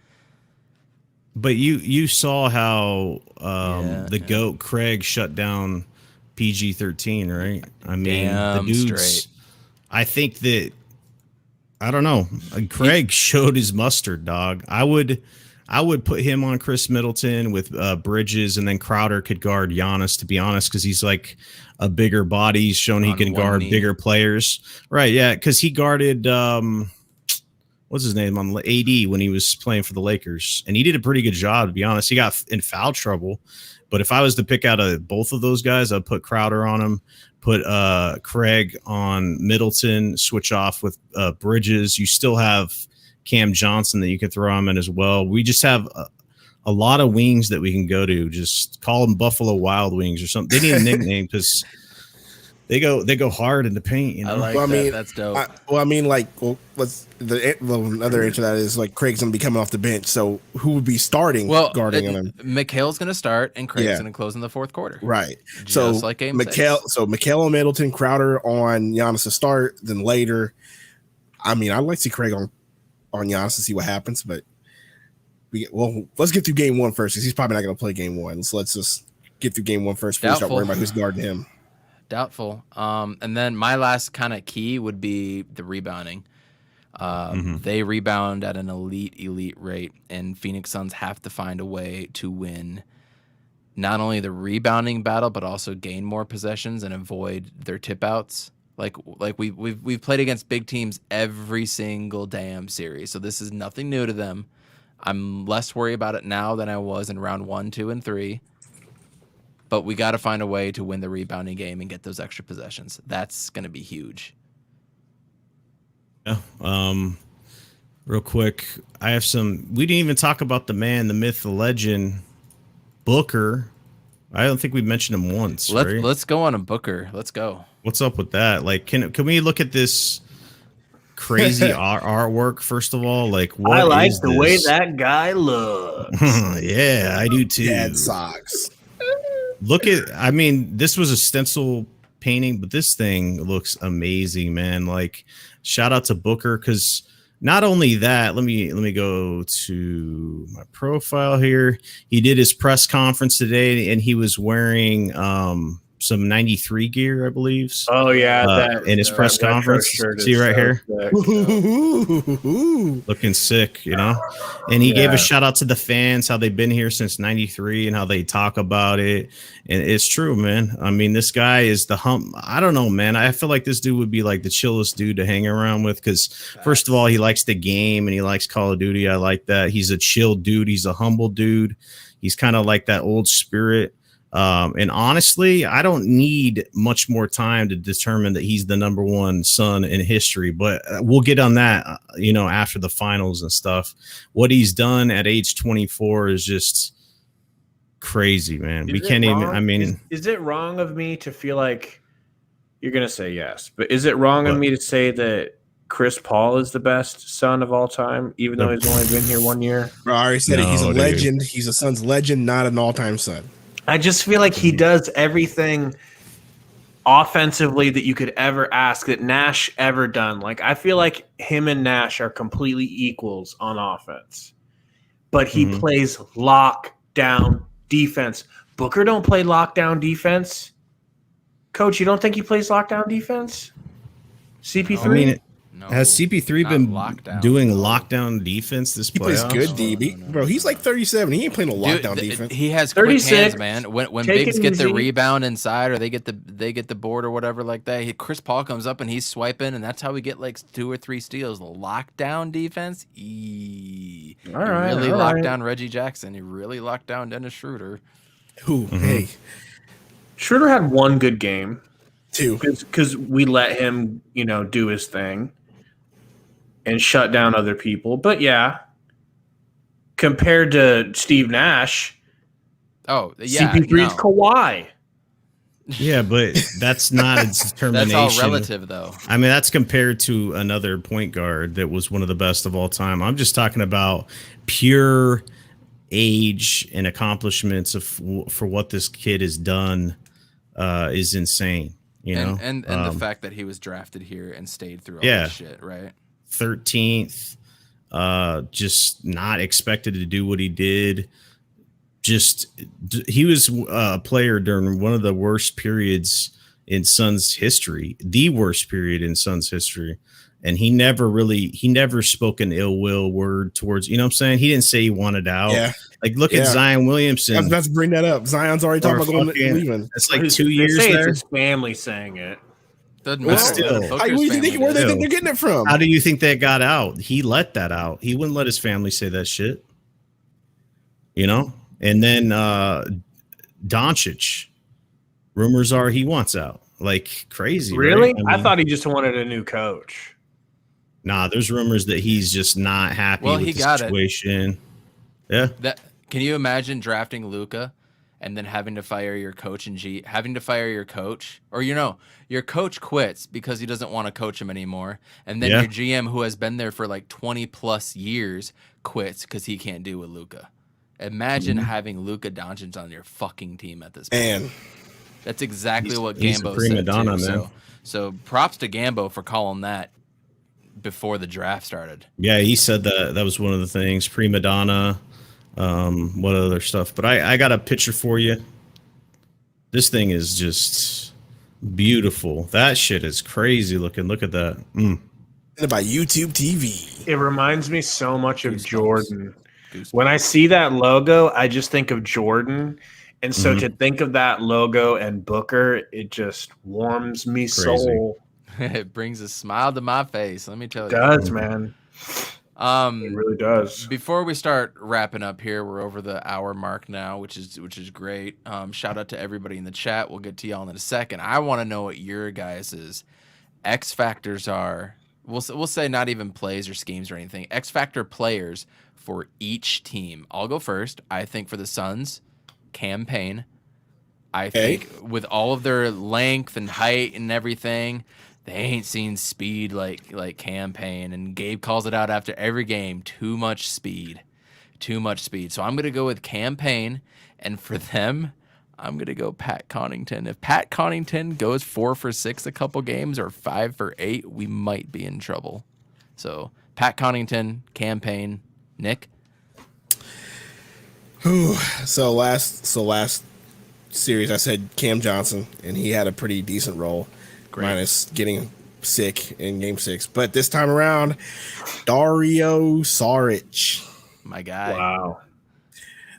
Speaker 7: But you saw how the GOAT Craig shut down PG-13, right? I mean, the dudes. Straight. I think that I don't know. Craig showed his mustard, dog. I would put him on Chris Middleton with Bridges, and then Crowder could guard Giannis, to be honest, because he's like a bigger body. He's shown he can guard bigger players. Right, yeah, because he guarded, what's his name, on AD when he was playing for the Lakers. And he did a pretty good job, to be honest. He got in foul trouble. But if I was to pick out both of those guys, I'd put Crowder on him, put Craig on Middleton, switch off with Bridges. You still have Cam Johnson that you could throw him in as well. We just have a lot of wings that we can go to. Just call them Buffalo Wild Wings or something. They need a nickname because they go hard in the paint. You know,
Speaker 5: I like that. That's dope.
Speaker 6: Another answer to that is like Craig's gonna be coming off the bench. So who would be starting guarding him?
Speaker 5: Mikhail's gonna start and Craig's gonna close in the fourth quarter.
Speaker 6: Right.
Speaker 5: So like game
Speaker 6: Mikhail,
Speaker 5: 6.
Speaker 6: So Mikhail on Middleton, Crowder on Giannis to start. Then later, I mean, I'd like to see Craig on Giannis to see what happens, but let's get through game 1 first because he's probably not going to play game 1. So let's just get through game 1 first before we start worrying about who's guarding him.
Speaker 5: Doubtful. And then my last kind of key would be the rebounding. They rebound at an elite rate, and Phoenix Suns have to find a way to win not only the rebounding battle but also gain more possessions and avoid their tip outs. Like we've played against big teams every single damn series, so this is nothing new to them. I'm less worried about it now than I was in round 1, 2, and 3. But we got to find a way to win the rebounding game and get those extra possessions. That's going to be huge.
Speaker 7: Yeah. Real quick, I have some. We didn't even talk about the man, the myth, the legend, Booker. I don't think we mentioned him once.
Speaker 5: Let's go on a Booker. Let's go.
Speaker 7: What's up with that? Like, can we look at this crazy artwork first of all? Like, what
Speaker 4: I like
Speaker 7: is
Speaker 4: the
Speaker 7: this?
Speaker 4: way that guy looks.
Speaker 7: Yeah, I do too.
Speaker 6: Dad socks.
Speaker 7: I mean, this was a stencil painting, but this thing looks amazing, man. Like, shout out to Booker, because not only that, let me go to my profile here. He did his press conference today, and he was wearing some 93 gear, I believe.
Speaker 4: Oh yeah,
Speaker 7: in his press conference. See right here, looking sick, you know. And he gave a shout out to the fans, how they've been here since 93 and how they talk about it. And it's true, man. I mean, this guy is the hump. I don't know, man. I feel like this dude would be like the chillest dude to hang around with, because first of all, he likes the game and he likes Call of Duty. I like that. He's a chill dude. He's a humble dude. He's kind of like that old spirit. And honestly, I don't need much more time to determine that he's the number one Sun in history, but we'll get on that, after the finals and stuff. What he's done at age 24 is just crazy, man. We can't even, I mean,
Speaker 4: is it wrong of me to feel like you're going to say yes, but is it wrong of me to say that Chris Paul is the best Sun of all time, even though he's only been here 1 year?
Speaker 6: Bro, I already said it. He's a legend. He's a Suns legend, not an all-time Sun.
Speaker 4: I just feel like he does everything offensively that you could ever ask that Nash ever done. Like, I feel like him and Nash are completely equals on offense, but he plays lockdown defense. Booker don't play lockdown defense. Coach, you don't think he plays lockdown defense? CP3?
Speaker 7: I mean, has CP3 been doing lockdown defense this playoffs?
Speaker 6: He plays good, DB. Bro, he's like 37. He ain't playing no lockdown defense.
Speaker 5: He has quick hands, man. When bigs get the rebound inside or they get the board or whatever like that, Chris Paul comes up and he's swiping, and that's how we get like 2 or 3 steals. Lockdown defense? He really locked down Reggie Jackson. He really locked down Dennis Schroeder.
Speaker 6: Hey.
Speaker 4: Schroeder had one good game.
Speaker 6: 2.
Speaker 4: Because we let him, do his thing and shut down other people. But yeah, compared to Steve Nash, CP3's Kawhi.
Speaker 7: Yeah, but that's not a determination.
Speaker 5: That's all relative, though.
Speaker 7: I mean, that's compared to another point guard that was one of the best of all time. I'm just talking about pure age and accomplishments for what this kid has done is insane.
Speaker 5: And the fact that he was drafted here and stayed through all this shit, right?
Speaker 7: 13th, just not expected to do what he did. He was a player during one of the worst periods in Suns history, the worst period in Suns history. And he never spoke an ill will word towards, you know what I'm saying? He didn't say he wanted out.
Speaker 6: Yeah.
Speaker 7: Like, look at Zion Williamson.
Speaker 6: I was about to bring that up. Zion's already talking about leaving.
Speaker 7: It's like 2 years
Speaker 4: say
Speaker 7: there.
Speaker 4: It's his family saying it.
Speaker 5: Doesn't
Speaker 7: But
Speaker 5: matter.
Speaker 7: still.
Speaker 6: Where do you think they're getting it from?
Speaker 7: How do you think that got out? He let that out. He wouldn't let his family say that shit. You know? And then Doncic. Rumors are he wants out. Like crazy.
Speaker 4: Really?
Speaker 7: Right?
Speaker 4: I thought he just wanted a new coach.
Speaker 7: Nah, there's rumors that he's just not happy with the situation. Yeah.
Speaker 5: Can you imagine drafting Luka and then having to fire your coach or your coach quits because he doesn't want to coach him anymore, and then your GM who has been there for like 20 plus years quits because he can't do with Luka. Imagine having Luka Doncic on your fucking team at this point.
Speaker 6: Man,
Speaker 5: that's exactly what
Speaker 7: he's
Speaker 5: Gambo
Speaker 7: a prima
Speaker 5: said
Speaker 7: donna,
Speaker 5: too.
Speaker 7: man.
Speaker 5: So props to Gambo for calling that before the draft started.
Speaker 7: Yeah, he said that was one of the things. Prima donna. What other stuff? But I got a picture for you. This thing is just beautiful. That shit is crazy looking. Look at that.
Speaker 6: By YouTube TV.
Speaker 4: It reminds me so much of Jordan. When I see that logo, I just think of Jordan. And so to think of that logo and Booker, it just warms me soul.
Speaker 5: It brings a smile to my face. Let me tell you.
Speaker 4: It does, man. It really does.
Speaker 5: Before we start wrapping up here, we're over the hour mark now, which is great. Shout out to everybody in the chat. We'll get to y'all in a second. I want to know what your guys' X factors are. We'll say not even plays or schemes or anything. X factor players for each team. I'll go first. I think for the Suns, Cam Payne. I think with all of their length and height and everything, they ain't seen speed like Cam Payne, and Gabe calls it out after every game. Too much speed. So I'm going to go with Cam Payne, and for them, I'm going to go Pat Connaughton. If Pat Connaughton goes 4 for 6 a couple games or 5 for 8, we might be in trouble. So Pat Connaughton, Cam Payne, Nick.
Speaker 6: So last series I said Cam Johnson, and he had a pretty decent role. Minus getting sick in game 6. But this time around, Dario Saric.
Speaker 5: My guy.
Speaker 4: Wow.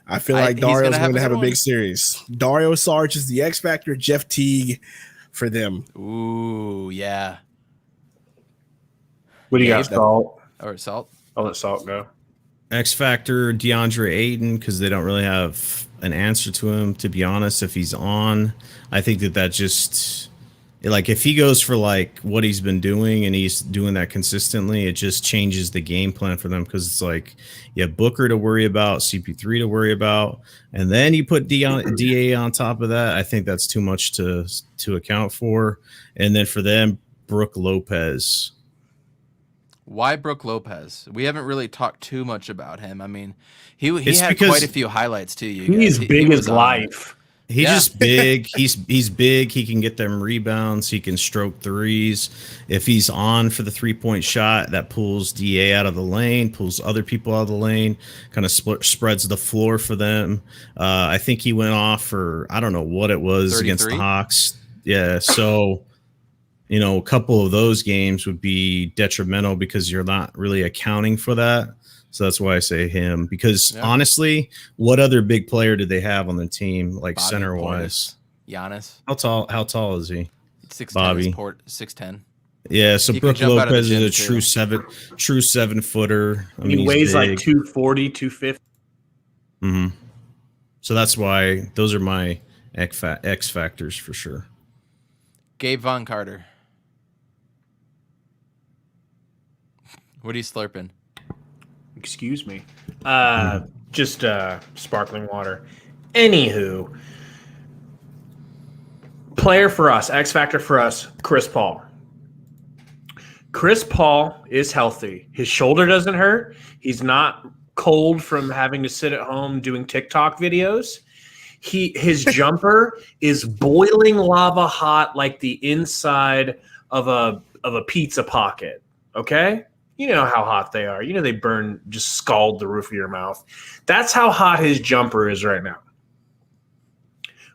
Speaker 6: I feel like Dario's going to have a big series. Dario Saric is the X Factor, Jeff Teague for them.
Speaker 5: Ooh, yeah.
Speaker 4: What do you got, Salt?
Speaker 5: Or Salt?
Speaker 4: I'll let Salt go.
Speaker 7: X Factor, DeAndre Ayton, because they don't really have an answer to him, to be honest. If he's on, I think that just... Like, if he goes for, like, what he's been doing and he's doing that consistently, it just changes the game plan for them because it's like you have Booker to worry about, CP3 to worry about, and then you put DA on top of that. I think that's too much to account for. And then for them, Brook Lopez.
Speaker 5: Why Brook Lopez? We haven't really talked too much about him. I mean, he had quite a few highlights, too.
Speaker 4: He's big as life.
Speaker 7: He's just big. He's big. He can get them rebounds. He can stroke threes. If he's on for the 3-point shot, that pulls DA out of the lane, pulls other people out of the lane, kind of spreads the floor for them. I think he went off for, I don't know what it was
Speaker 5: 33?
Speaker 7: against the Hawks. Yeah. So, a couple of those games would be detrimental because you're not really accounting for that. So that's why I say him. Because honestly, what other big player did they have on the team, like center wise?
Speaker 5: Giannis.
Speaker 7: How tall is he?
Speaker 5: 6'10".
Speaker 7: Bobby.
Speaker 5: 6'10".
Speaker 7: Yeah, so
Speaker 5: He
Speaker 7: Brook Lopez is a true
Speaker 5: too.
Speaker 7: 7 footer. I mean,
Speaker 4: he weighs
Speaker 7: big.
Speaker 4: like 240, 250.
Speaker 7: Mm-hmm. So that's why those are my X factors for sure.
Speaker 5: Gabe Von Carter. What are you slurping?
Speaker 4: Excuse me. Just sparkling water. Anywho, player for us, X factor for us, Chris Paul. Chris Paul is healthy. His shoulder doesn't hurt. He's not cold from having to sit at home doing TikTok videos. His jumper is boiling lava hot like the inside of a pizza pocket. Okay? You know how hot they are. You know they burn, just scald the roof of your mouth. That's how hot his jumper is right now.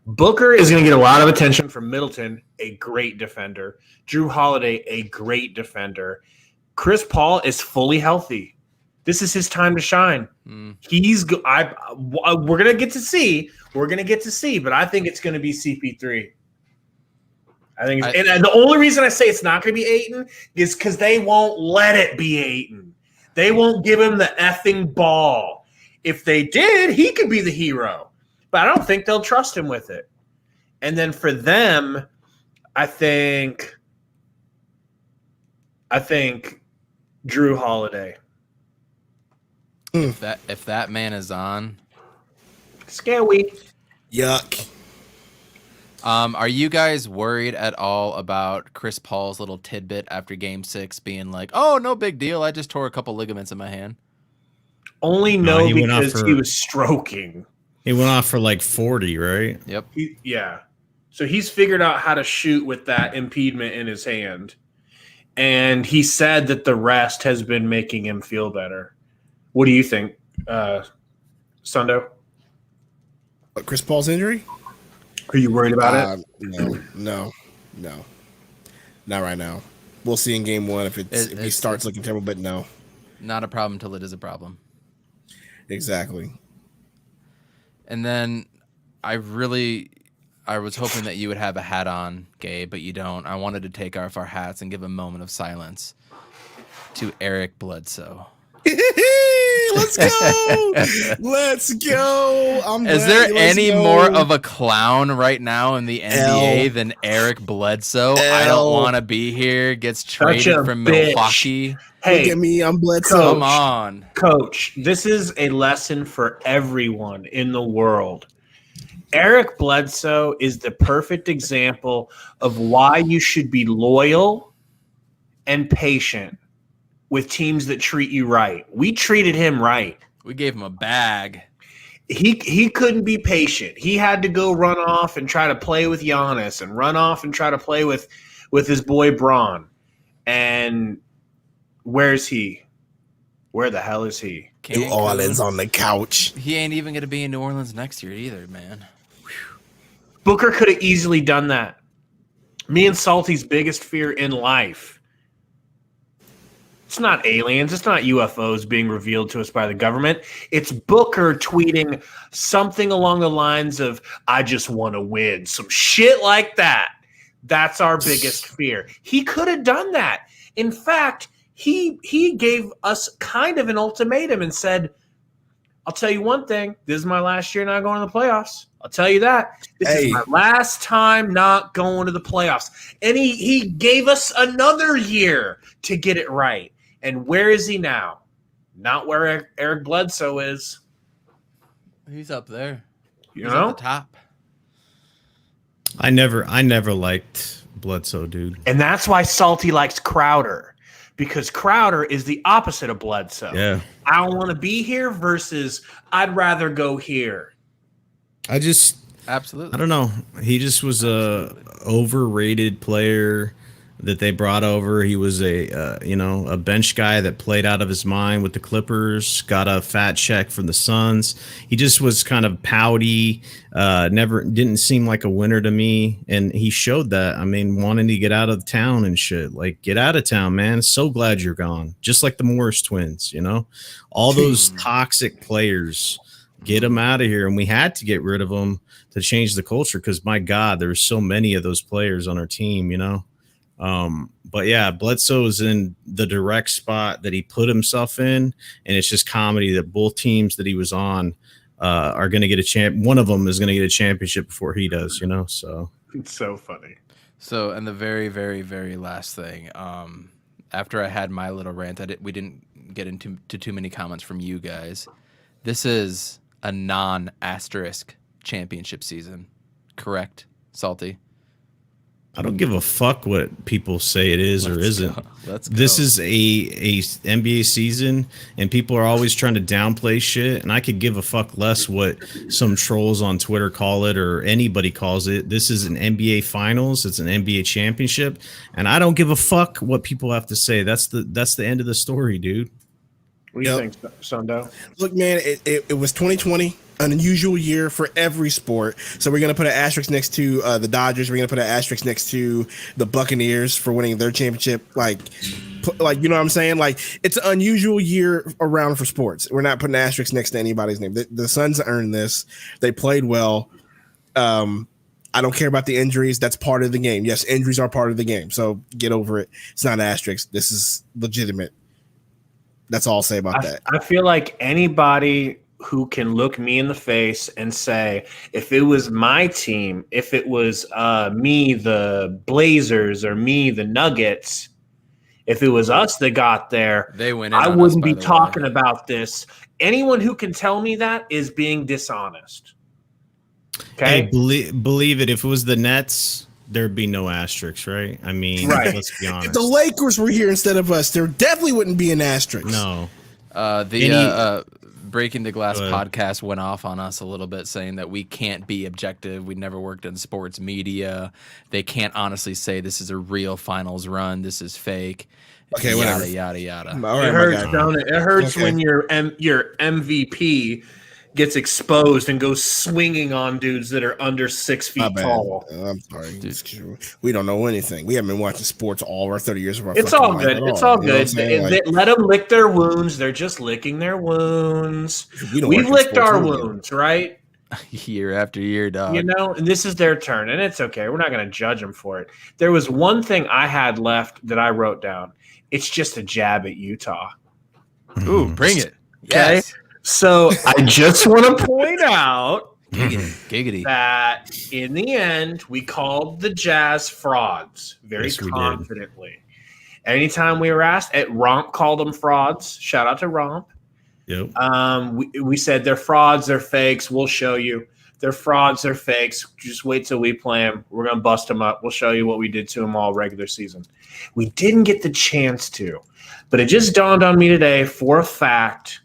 Speaker 4: Booker is going to get a lot of attention from Middleton, a great defender. Drew Holiday, a great defender. Chris Paul is fully healthy. This is his time to shine. We're going to get to see. We're going to get to see, but I think it's going to be CP3. And the only reason I say it's not going to be Ayton is because they won't let it be Ayton. They won't give him the effing ball. If they did, he could be the hero. But I don't think they'll trust him with it. And then for them, I think Drew Holiday.
Speaker 5: If that man is on,
Speaker 4: scary.
Speaker 6: Yuck.
Speaker 5: Are you guys worried at all about Chris Paul's little tidbit after Game 6 being like, "Oh, no big deal. I just tore a couple ligaments in my hand"?
Speaker 4: Only because he was stroking.
Speaker 7: He went off for like 40, right?
Speaker 5: Yep.
Speaker 4: Yeah. So he's figured out how to shoot with that impediment in his hand. And he said that the rest has been making him feel better. What do you think, Sundo?
Speaker 6: What, Chris Paul's injury?
Speaker 4: Are you worried about it?
Speaker 6: No. Not right now. We'll see in game 1 if he starts looking terrible, but no.
Speaker 5: Not a problem till it is a problem.
Speaker 6: Exactly.
Speaker 5: And then I was hoping that you would have a hat on, Gabe, but you don't. I wanted to take off our hats and give a moment of silence to Eric Bledsoe.
Speaker 6: Let's go. Let's go.
Speaker 5: Is there any more of a clown right now in the NBA than Eric Bledsoe? I don't want to be here. Gets traded from Milwaukee.
Speaker 4: Hey,
Speaker 6: look at me. I'm Bledsoe.
Speaker 5: Come on.
Speaker 4: Coach, this is a lesson for everyone in the world. Eric Bledsoe is the perfect example of why you should be loyal and patient with teams that treat you right. We treated him right.
Speaker 5: We gave him a bag.
Speaker 4: He couldn't be patient. He had to go run off and try to play with Giannis and run off and try to play with his boy Braun. And where's he? Where the hell is he?
Speaker 6: New Orleans on the couch.
Speaker 5: He ain't even going to be in New Orleans next year either, man.
Speaker 4: Booker could have easily done that. Me and Salty's biggest fear in life. It's not aliens. It's not UFOs being revealed to us by the government. It's Booker tweeting something along the lines of, "I just want to win." Some shit like that. That's our biggest fear. He could have done that. In fact, he gave us kind of an ultimatum and said, "I'll tell you one thing. This is my last year not going to the playoffs. I'll tell you that. This is my last time not going to the playoffs." And he gave us another year to get it right. And where is he now? Not where Eric Bledsoe is.
Speaker 5: He's up there.
Speaker 4: He's
Speaker 5: at the top.
Speaker 7: I never liked Bledsoe, dude.
Speaker 4: And that's why Salty likes Crowder. Because Crowder is the opposite of Bledsoe.
Speaker 7: Yeah.
Speaker 4: I don't want to be here versus I'd rather go here.
Speaker 5: Absolutely.
Speaker 7: I don't know. He just was a overrated player that they brought over. He was a bench guy that played out of his mind with the Clippers, got a fat check from the Suns. He just was kind of pouty, didn't seem like a winner to me. And he showed that. I mean, wanting to get out of town and shit. Like, get out of town, man. So glad you're gone. Just like the Morris twins, all those toxic players, get them out of here. And we had to get rid of them to change the culture because, my God, there were so many of those players on our team, But yeah, Bledsoe is in the direct spot that he put himself in, and it's just comedy that both teams that he was on are going to get a champ. One of them is going to get a championship before he does, So
Speaker 4: it's so funny.
Speaker 5: So, and the very, very, very last thing, after I had my little rant, we didn't get into too many comments from you guys. This is a non-asterisk championship season, correct, Salty?
Speaker 7: I don't give a fuck what people say it is or isn't. This is a NBA season, and people are always trying to downplay shit. And I could give a fuck less what some trolls on Twitter call it or anybody calls it. This is an NBA Finals. It's an NBA championship, and I don't give a fuck what people have to say. That's the end of the story, dude.
Speaker 4: What do you think, Sundo?
Speaker 6: Look, man, it was 2020. An unusual year for every sport. So we're going to put an asterisk next to the Dodgers. We're going to put an asterisk next to the Buccaneers for winning their championship. Like, you know what I'm saying? Like, it's an unusual year around for sports. We're not putting an asterisk next to anybody's name. The Suns earned this. They played well. I don't care about the injuries. That's part of the game. Yes, injuries are part of the game. So get over it. It's not an asterisk. This is legitimate. That's all I'll say about that.
Speaker 4: I feel like anybody who can look me in the face and say, if it was my team, if it was me, the Blazers, or me, the Nuggets, if it was us that got there,
Speaker 5: they win.
Speaker 4: I wouldn't be talking about this. Anyone who can tell me that is being dishonest. Okay,
Speaker 7: hey, believe it. If it was the Nets, there'd be no asterisks, right? I mean, let's be honest.
Speaker 6: If the Lakers were here instead of us, there definitely wouldn't be an asterisk.
Speaker 7: No.
Speaker 5: Breaking the Glass podcast went off on us a little bit, saying that we can't be objective. We never worked in sports media. They can't honestly say this is a real finals run. This is fake.
Speaker 6: Okay,
Speaker 5: yada yada yada.
Speaker 4: It hurts, don't it? It hurts when your MVP gets exposed and goes swinging on dudes that are under 6 feet tall.
Speaker 6: I'm sorry. We don't know anything. We haven't been watching sports all our 30 years of our
Speaker 4: It's all good. It's all good. Let them lick their wounds. They're just licking their wounds. We've licked our wounds, right?
Speaker 5: Year after year, dog.
Speaker 4: You know, and this is their turn, and it's okay. We're not going to judge them for it. There was one thing I had left that I wrote down. It's just a jab at Utah.
Speaker 5: Ooh, bring it.
Speaker 4: Okay?
Speaker 5: Yes.
Speaker 4: So I just want to point out
Speaker 5: giggity,
Speaker 4: that in the end, we called the Jazz frauds very confidently. Anytime we were asked, Romp called them frauds. Shout out to Romp.
Speaker 7: Yep.
Speaker 4: We said they're frauds, they're fakes. We'll show you. They're frauds, they're fakes. Just wait till we play them. We're going to bust them up. We'll show you what we did to them all regular season. We didn't get the chance to, but it just dawned on me today for a fact.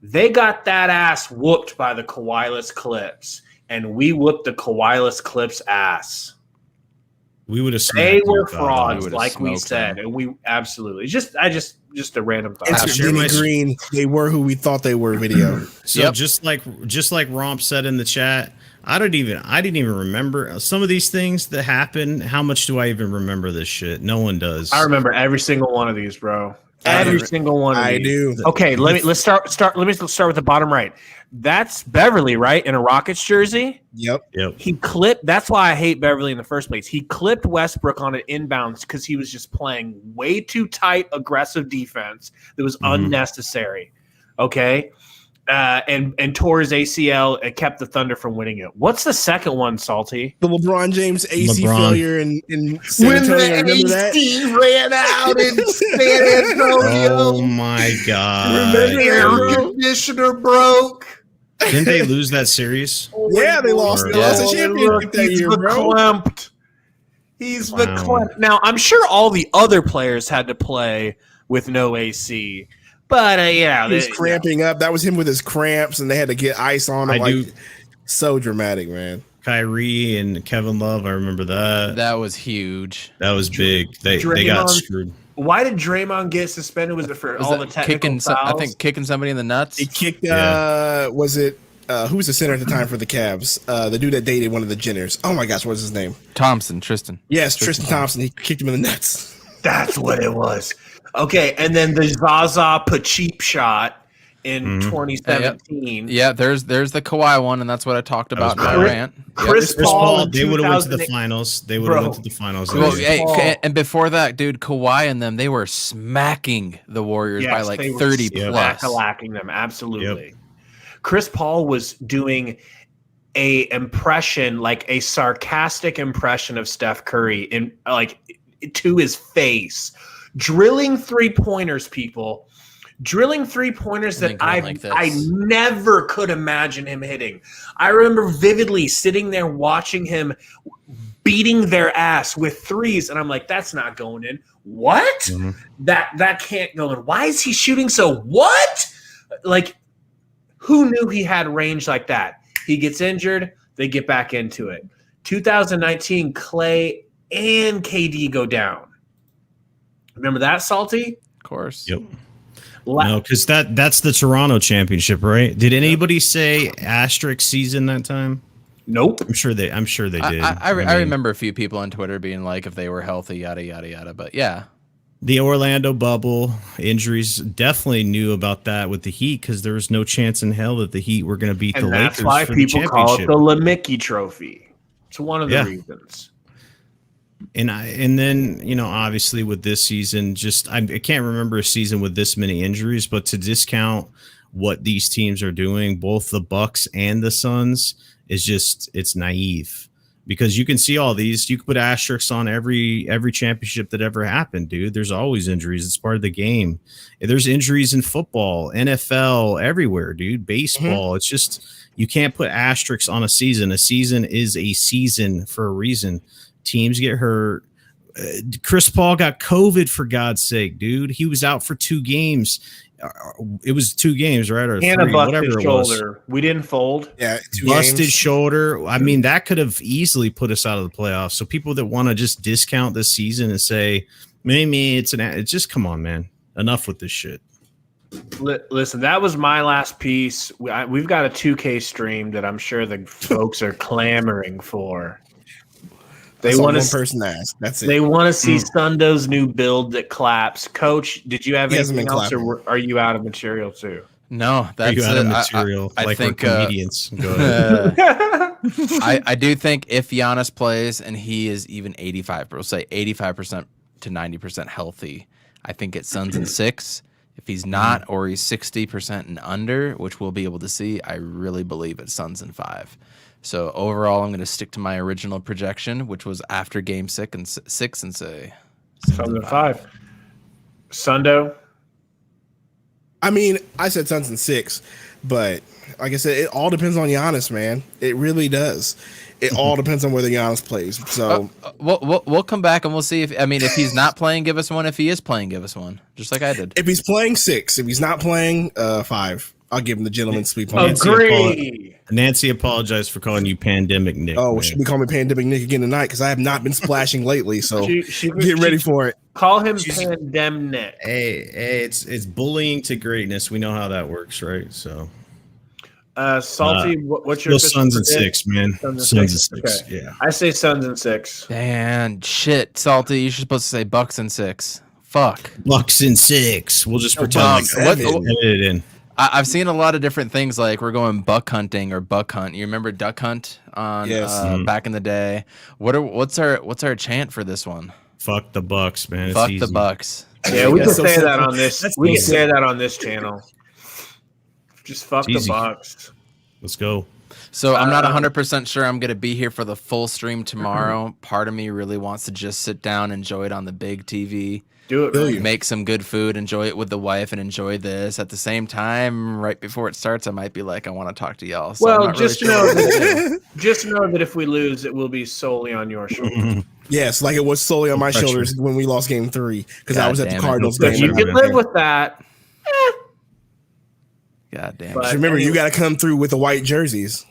Speaker 4: They got that ass whooped by the Kawhi-less Clips, and we whooped the Kawhi-less Clips ass.
Speaker 7: We would have.
Speaker 4: They were frauds, like we said, and we absolutely just a random thought.
Speaker 6: It's Jimmy Green. They were who we thought they were. Video.
Speaker 7: So just like Romp said in the chat, I didn't even remember some of these things that happened. How much do I even remember this shit? No one does.
Speaker 4: I remember every single one of these, bro. Every single one of these.
Speaker 6: I do.
Speaker 4: Okay, let's start with the bottom right. That's Beverly, right? In a Rockets jersey.
Speaker 6: Yep.
Speaker 4: He clipped. That's why I hate Beverly in the first place. He clipped Westbrook on an inbounds because he was just playing way too tight, aggressive defense that was unnecessary. Okay, and tore his ACL and kept the Thunder from winning it. What's the second one, Salty?
Speaker 6: The LeBron James AC failure in San Antonio.
Speaker 4: When the AC ran out in San Antonio.
Speaker 7: Oh my god!
Speaker 4: Remember the air conditioner broke.
Speaker 7: Didn't they lose that series?
Speaker 6: Yeah, they lost. They lost the championship that year, bro.
Speaker 4: He's verklempt. Now, I'm sure all the other players had to play with no AC. But, yeah.
Speaker 6: He was cramping up. That was him with his cramps, and they had to get ice on him. So dramatic, man.
Speaker 7: Kyrie and Kevin Love, I remember that.
Speaker 5: That was huge.
Speaker 7: That was big. They got screwed.
Speaker 4: Why did Draymond get suspended? Was it for all the technical fouls?
Speaker 5: I think kicking somebody in the nuts.
Speaker 6: He kicked, was it, who was the center at the time for the Cavs? The dude that dated one of the Jenners. Oh, my gosh, what was his name?
Speaker 5: Tristan.
Speaker 6: Yes, Tristan Thompson. He kicked him in the nuts.
Speaker 4: That's what it was. Okay, and then the Zaza Pacheep shot in 2017.
Speaker 5: Yeah, there's the Kawhi one, and that's what I talked about in my rant.
Speaker 4: Chris Paul,
Speaker 7: they would have went to the finals. They would have went to the finals.
Speaker 5: Well, and before that, dude, Kawhi and them, they were smacking the Warriors by like 30 plus.
Speaker 4: Lacking them, absolutely. Yep. Chris Paul was doing a impression, like a sarcastic impression of Steph Curry, in like to his face. Drilling 3-pointers, people. Drilling 3-pointers that I never could imagine him hitting. I remember vividly sitting there watching him beating their ass with threes, and I'm like, that's not going in. What?
Speaker 7: Mm-hmm.
Speaker 4: That can't go in. Why is he shooting so what? Like, who knew he had range like that? He gets injured, they get back into it. 2019, Clay and KD go down. Remember that, Salty?
Speaker 5: Of course.
Speaker 7: Yep. No, because that's the Toronto championship, right? Did anybody say asterisk season that time?
Speaker 4: Nope.
Speaker 7: I'm sure they did.
Speaker 5: I remember a few people on Twitter being like, if they were healthy, yada yada yada. But yeah,
Speaker 7: the Orlando bubble injuries, definitely knew about that with the Heat because there was no chance in hell that the Heat were going to beat the Lakers.
Speaker 4: That's why
Speaker 7: for the
Speaker 4: people call it
Speaker 7: championship.
Speaker 4: the LeMickey Trophy. It's one of the reasons.
Speaker 7: And then, you know, obviously with this season, I can't remember a season with this many injuries, but to discount what these teams are doing, both the Bucks and the Suns, is just, it's naive. Because you can see all these, you can put asterisks on every championship that ever happened, dude. There's always injuries. It's part of the game. There's injuries in football, NFL, everywhere, dude. Baseball. Mm-hmm. It's just, you can't put asterisks on a season. A season is a season for a reason. Teams get hurt. Chris Paul got COVID, for God's sake, dude. He was out for 2 games. It was 2 games, right? Or
Speaker 4: and
Speaker 7: 3,
Speaker 4: a busted
Speaker 7: whatever it
Speaker 4: shoulder.
Speaker 7: was.
Speaker 4: We didn't fold.
Speaker 6: Yeah,
Speaker 7: busted shoulder. I mean, that could have easily put us out of the playoffs. So people that want to just discount this season and say, maybe it's just, come on, man. Enough with this shit.
Speaker 4: Listen, that was my last piece. We've got a 2K stream that I'm sure the folks are clamoring for. They want one
Speaker 6: person ask. That's it.
Speaker 4: They want to see Sundo's new build that claps. Coach, did you have anything else, or are you out of material too?
Speaker 5: No, that's
Speaker 7: out of material.
Speaker 5: I
Speaker 7: like
Speaker 5: think
Speaker 7: comedians. Go ahead.
Speaker 5: I do think if Giannis plays and he is even 85, we'll say 85% to 90% healthy, I think it's Suns in 6. If he's not, or he's 60% and under, which we'll be able to see, I really believe it's Suns in 5. So overall, I'm going to stick to my original projection, which was after Game 6 and say
Speaker 4: Suns in 5. Sundo.
Speaker 6: I mean, I said Suns in 6, but like I said, it all depends on Giannis, man. It really does. It all depends on whether Giannis plays. So
Speaker 5: we'll come back and we'll see if he's not playing, give us one. If he is playing, give us one, just like I did.
Speaker 6: If he's playing, 6. If he's not playing, 5. I'll give him the gentleman's sweep.
Speaker 7: Nancy apologized for calling you Pandemic Nick.
Speaker 6: Oh, should be calling me Pandemic Nick again tonight because I have not been splashing lately. So get ready for it.
Speaker 4: Call him Pandemic.
Speaker 7: Hey, it's bullying to greatness. We know how that works, right? So,
Speaker 4: Salty, what's your
Speaker 7: Suns in 6, man? Suns in 6. Okay. Yeah,
Speaker 4: I say Suns in 6.
Speaker 5: Man, shit, Salty, you're supposed to say Bucks in 6. Fuck,
Speaker 7: Bucks in 6. We'll just pretend edit it in.
Speaker 5: I've seen a lot of different things, like we're going buck hunting or buck hunt. You remember duck hunt on back in the day? What's our chant for this one?
Speaker 7: Fuck the Bucks, man.
Speaker 5: Fuck the Bucks.
Speaker 4: Yeah, we can say that on this. We can say that on this channel. Just fuck the Bucks.
Speaker 7: Let's go.
Speaker 5: So I'm not 100% sure I'm going to be here for the full stream tomorrow. Part of me really wants to just sit down, enjoy it on the big TV.
Speaker 4: Do it, really.
Speaker 5: Make some good food, enjoy it with the wife, and enjoy this. At the same time, right before it starts, I might be like, I want to talk to y'all. So
Speaker 4: well, just know that if we lose, it will be solely on your shoulders.
Speaker 6: Yes, like it was solely on my shoulders when we lost Game 3 because I was at the Cardinals game.
Speaker 4: You can live with that.
Speaker 5: God damn.
Speaker 6: But remember, you got to come through with the white jerseys.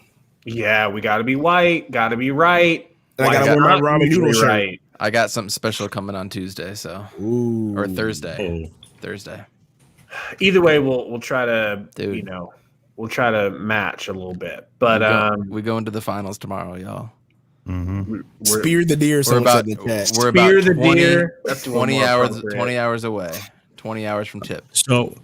Speaker 4: Yeah, we got to be white, got to be right.
Speaker 6: And I got to wear my ramen noodle shirt.
Speaker 4: Right.
Speaker 5: I got something special coming on Tuesday, so or Thursday. Thursday.
Speaker 4: Either way, we'll try to we'll try to match a little bit. But
Speaker 5: we go into the finals tomorrow, y'all.
Speaker 6: Mm-hmm. Spear the deer.
Speaker 5: We're about
Speaker 4: Spear the deer. That's
Speaker 5: 20 hours. 20 hours away. 20 hours from tip.
Speaker 7: So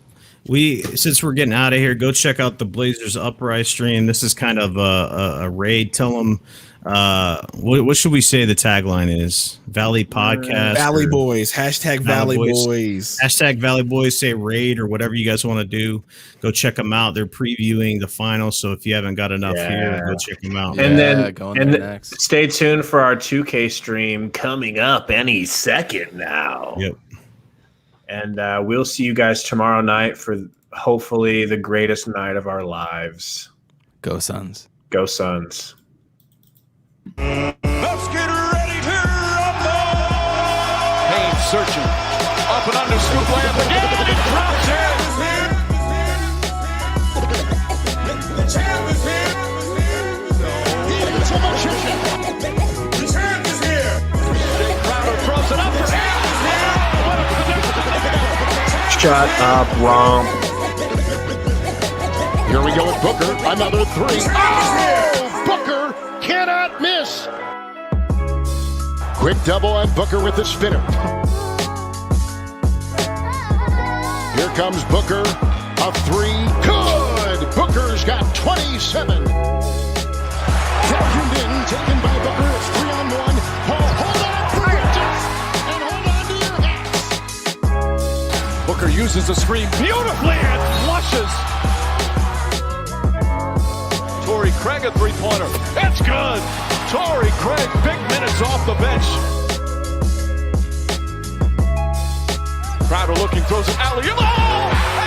Speaker 7: since we're getting out of here, go check out the Blazers Uprise stream. This is kind of a raid. Tell them what should we say the tagline is? Valley Podcast,
Speaker 6: Valley Boys, hashtag Valley Boys,
Speaker 7: hashtag Valley Boys. Say raid or whatever you guys want to do. Go check them out. They're previewing the finals, so if you haven't got enough here, go check them out.
Speaker 4: And then stay tuned for our 2K stream coming up any second now.
Speaker 7: Yep.
Speaker 4: And we'll see you guys tomorrow night for hopefully the greatest night of our lives.
Speaker 5: Go Suns.
Speaker 4: Go Suns.
Speaker 1: Let's get ready.
Speaker 2: searching. Up and under, scoop layup again, and it drops in.
Speaker 1: The champ is here.
Speaker 3: It's a motion check.
Speaker 1: The champ is here.
Speaker 2: Jay Crowder throws it up for him.
Speaker 4: Shut up, Romp.
Speaker 3: Here we go with Booker. Another three. Oh! Booker cannot miss. Quick double on Booker with the spinner. Here comes Booker. A three. Good. Booker's got 27. Vacuumed in. Taken by Booker. It's 3-on-1. Hold on for Bridges. And hold on to your hats.
Speaker 2: Booker uses the screen beautifully and flushes. Torrey Craig a three-pointer. That's good. Torrey Craig, big minutes off the bench. Crowder looking, throws an alley-oop. Oh!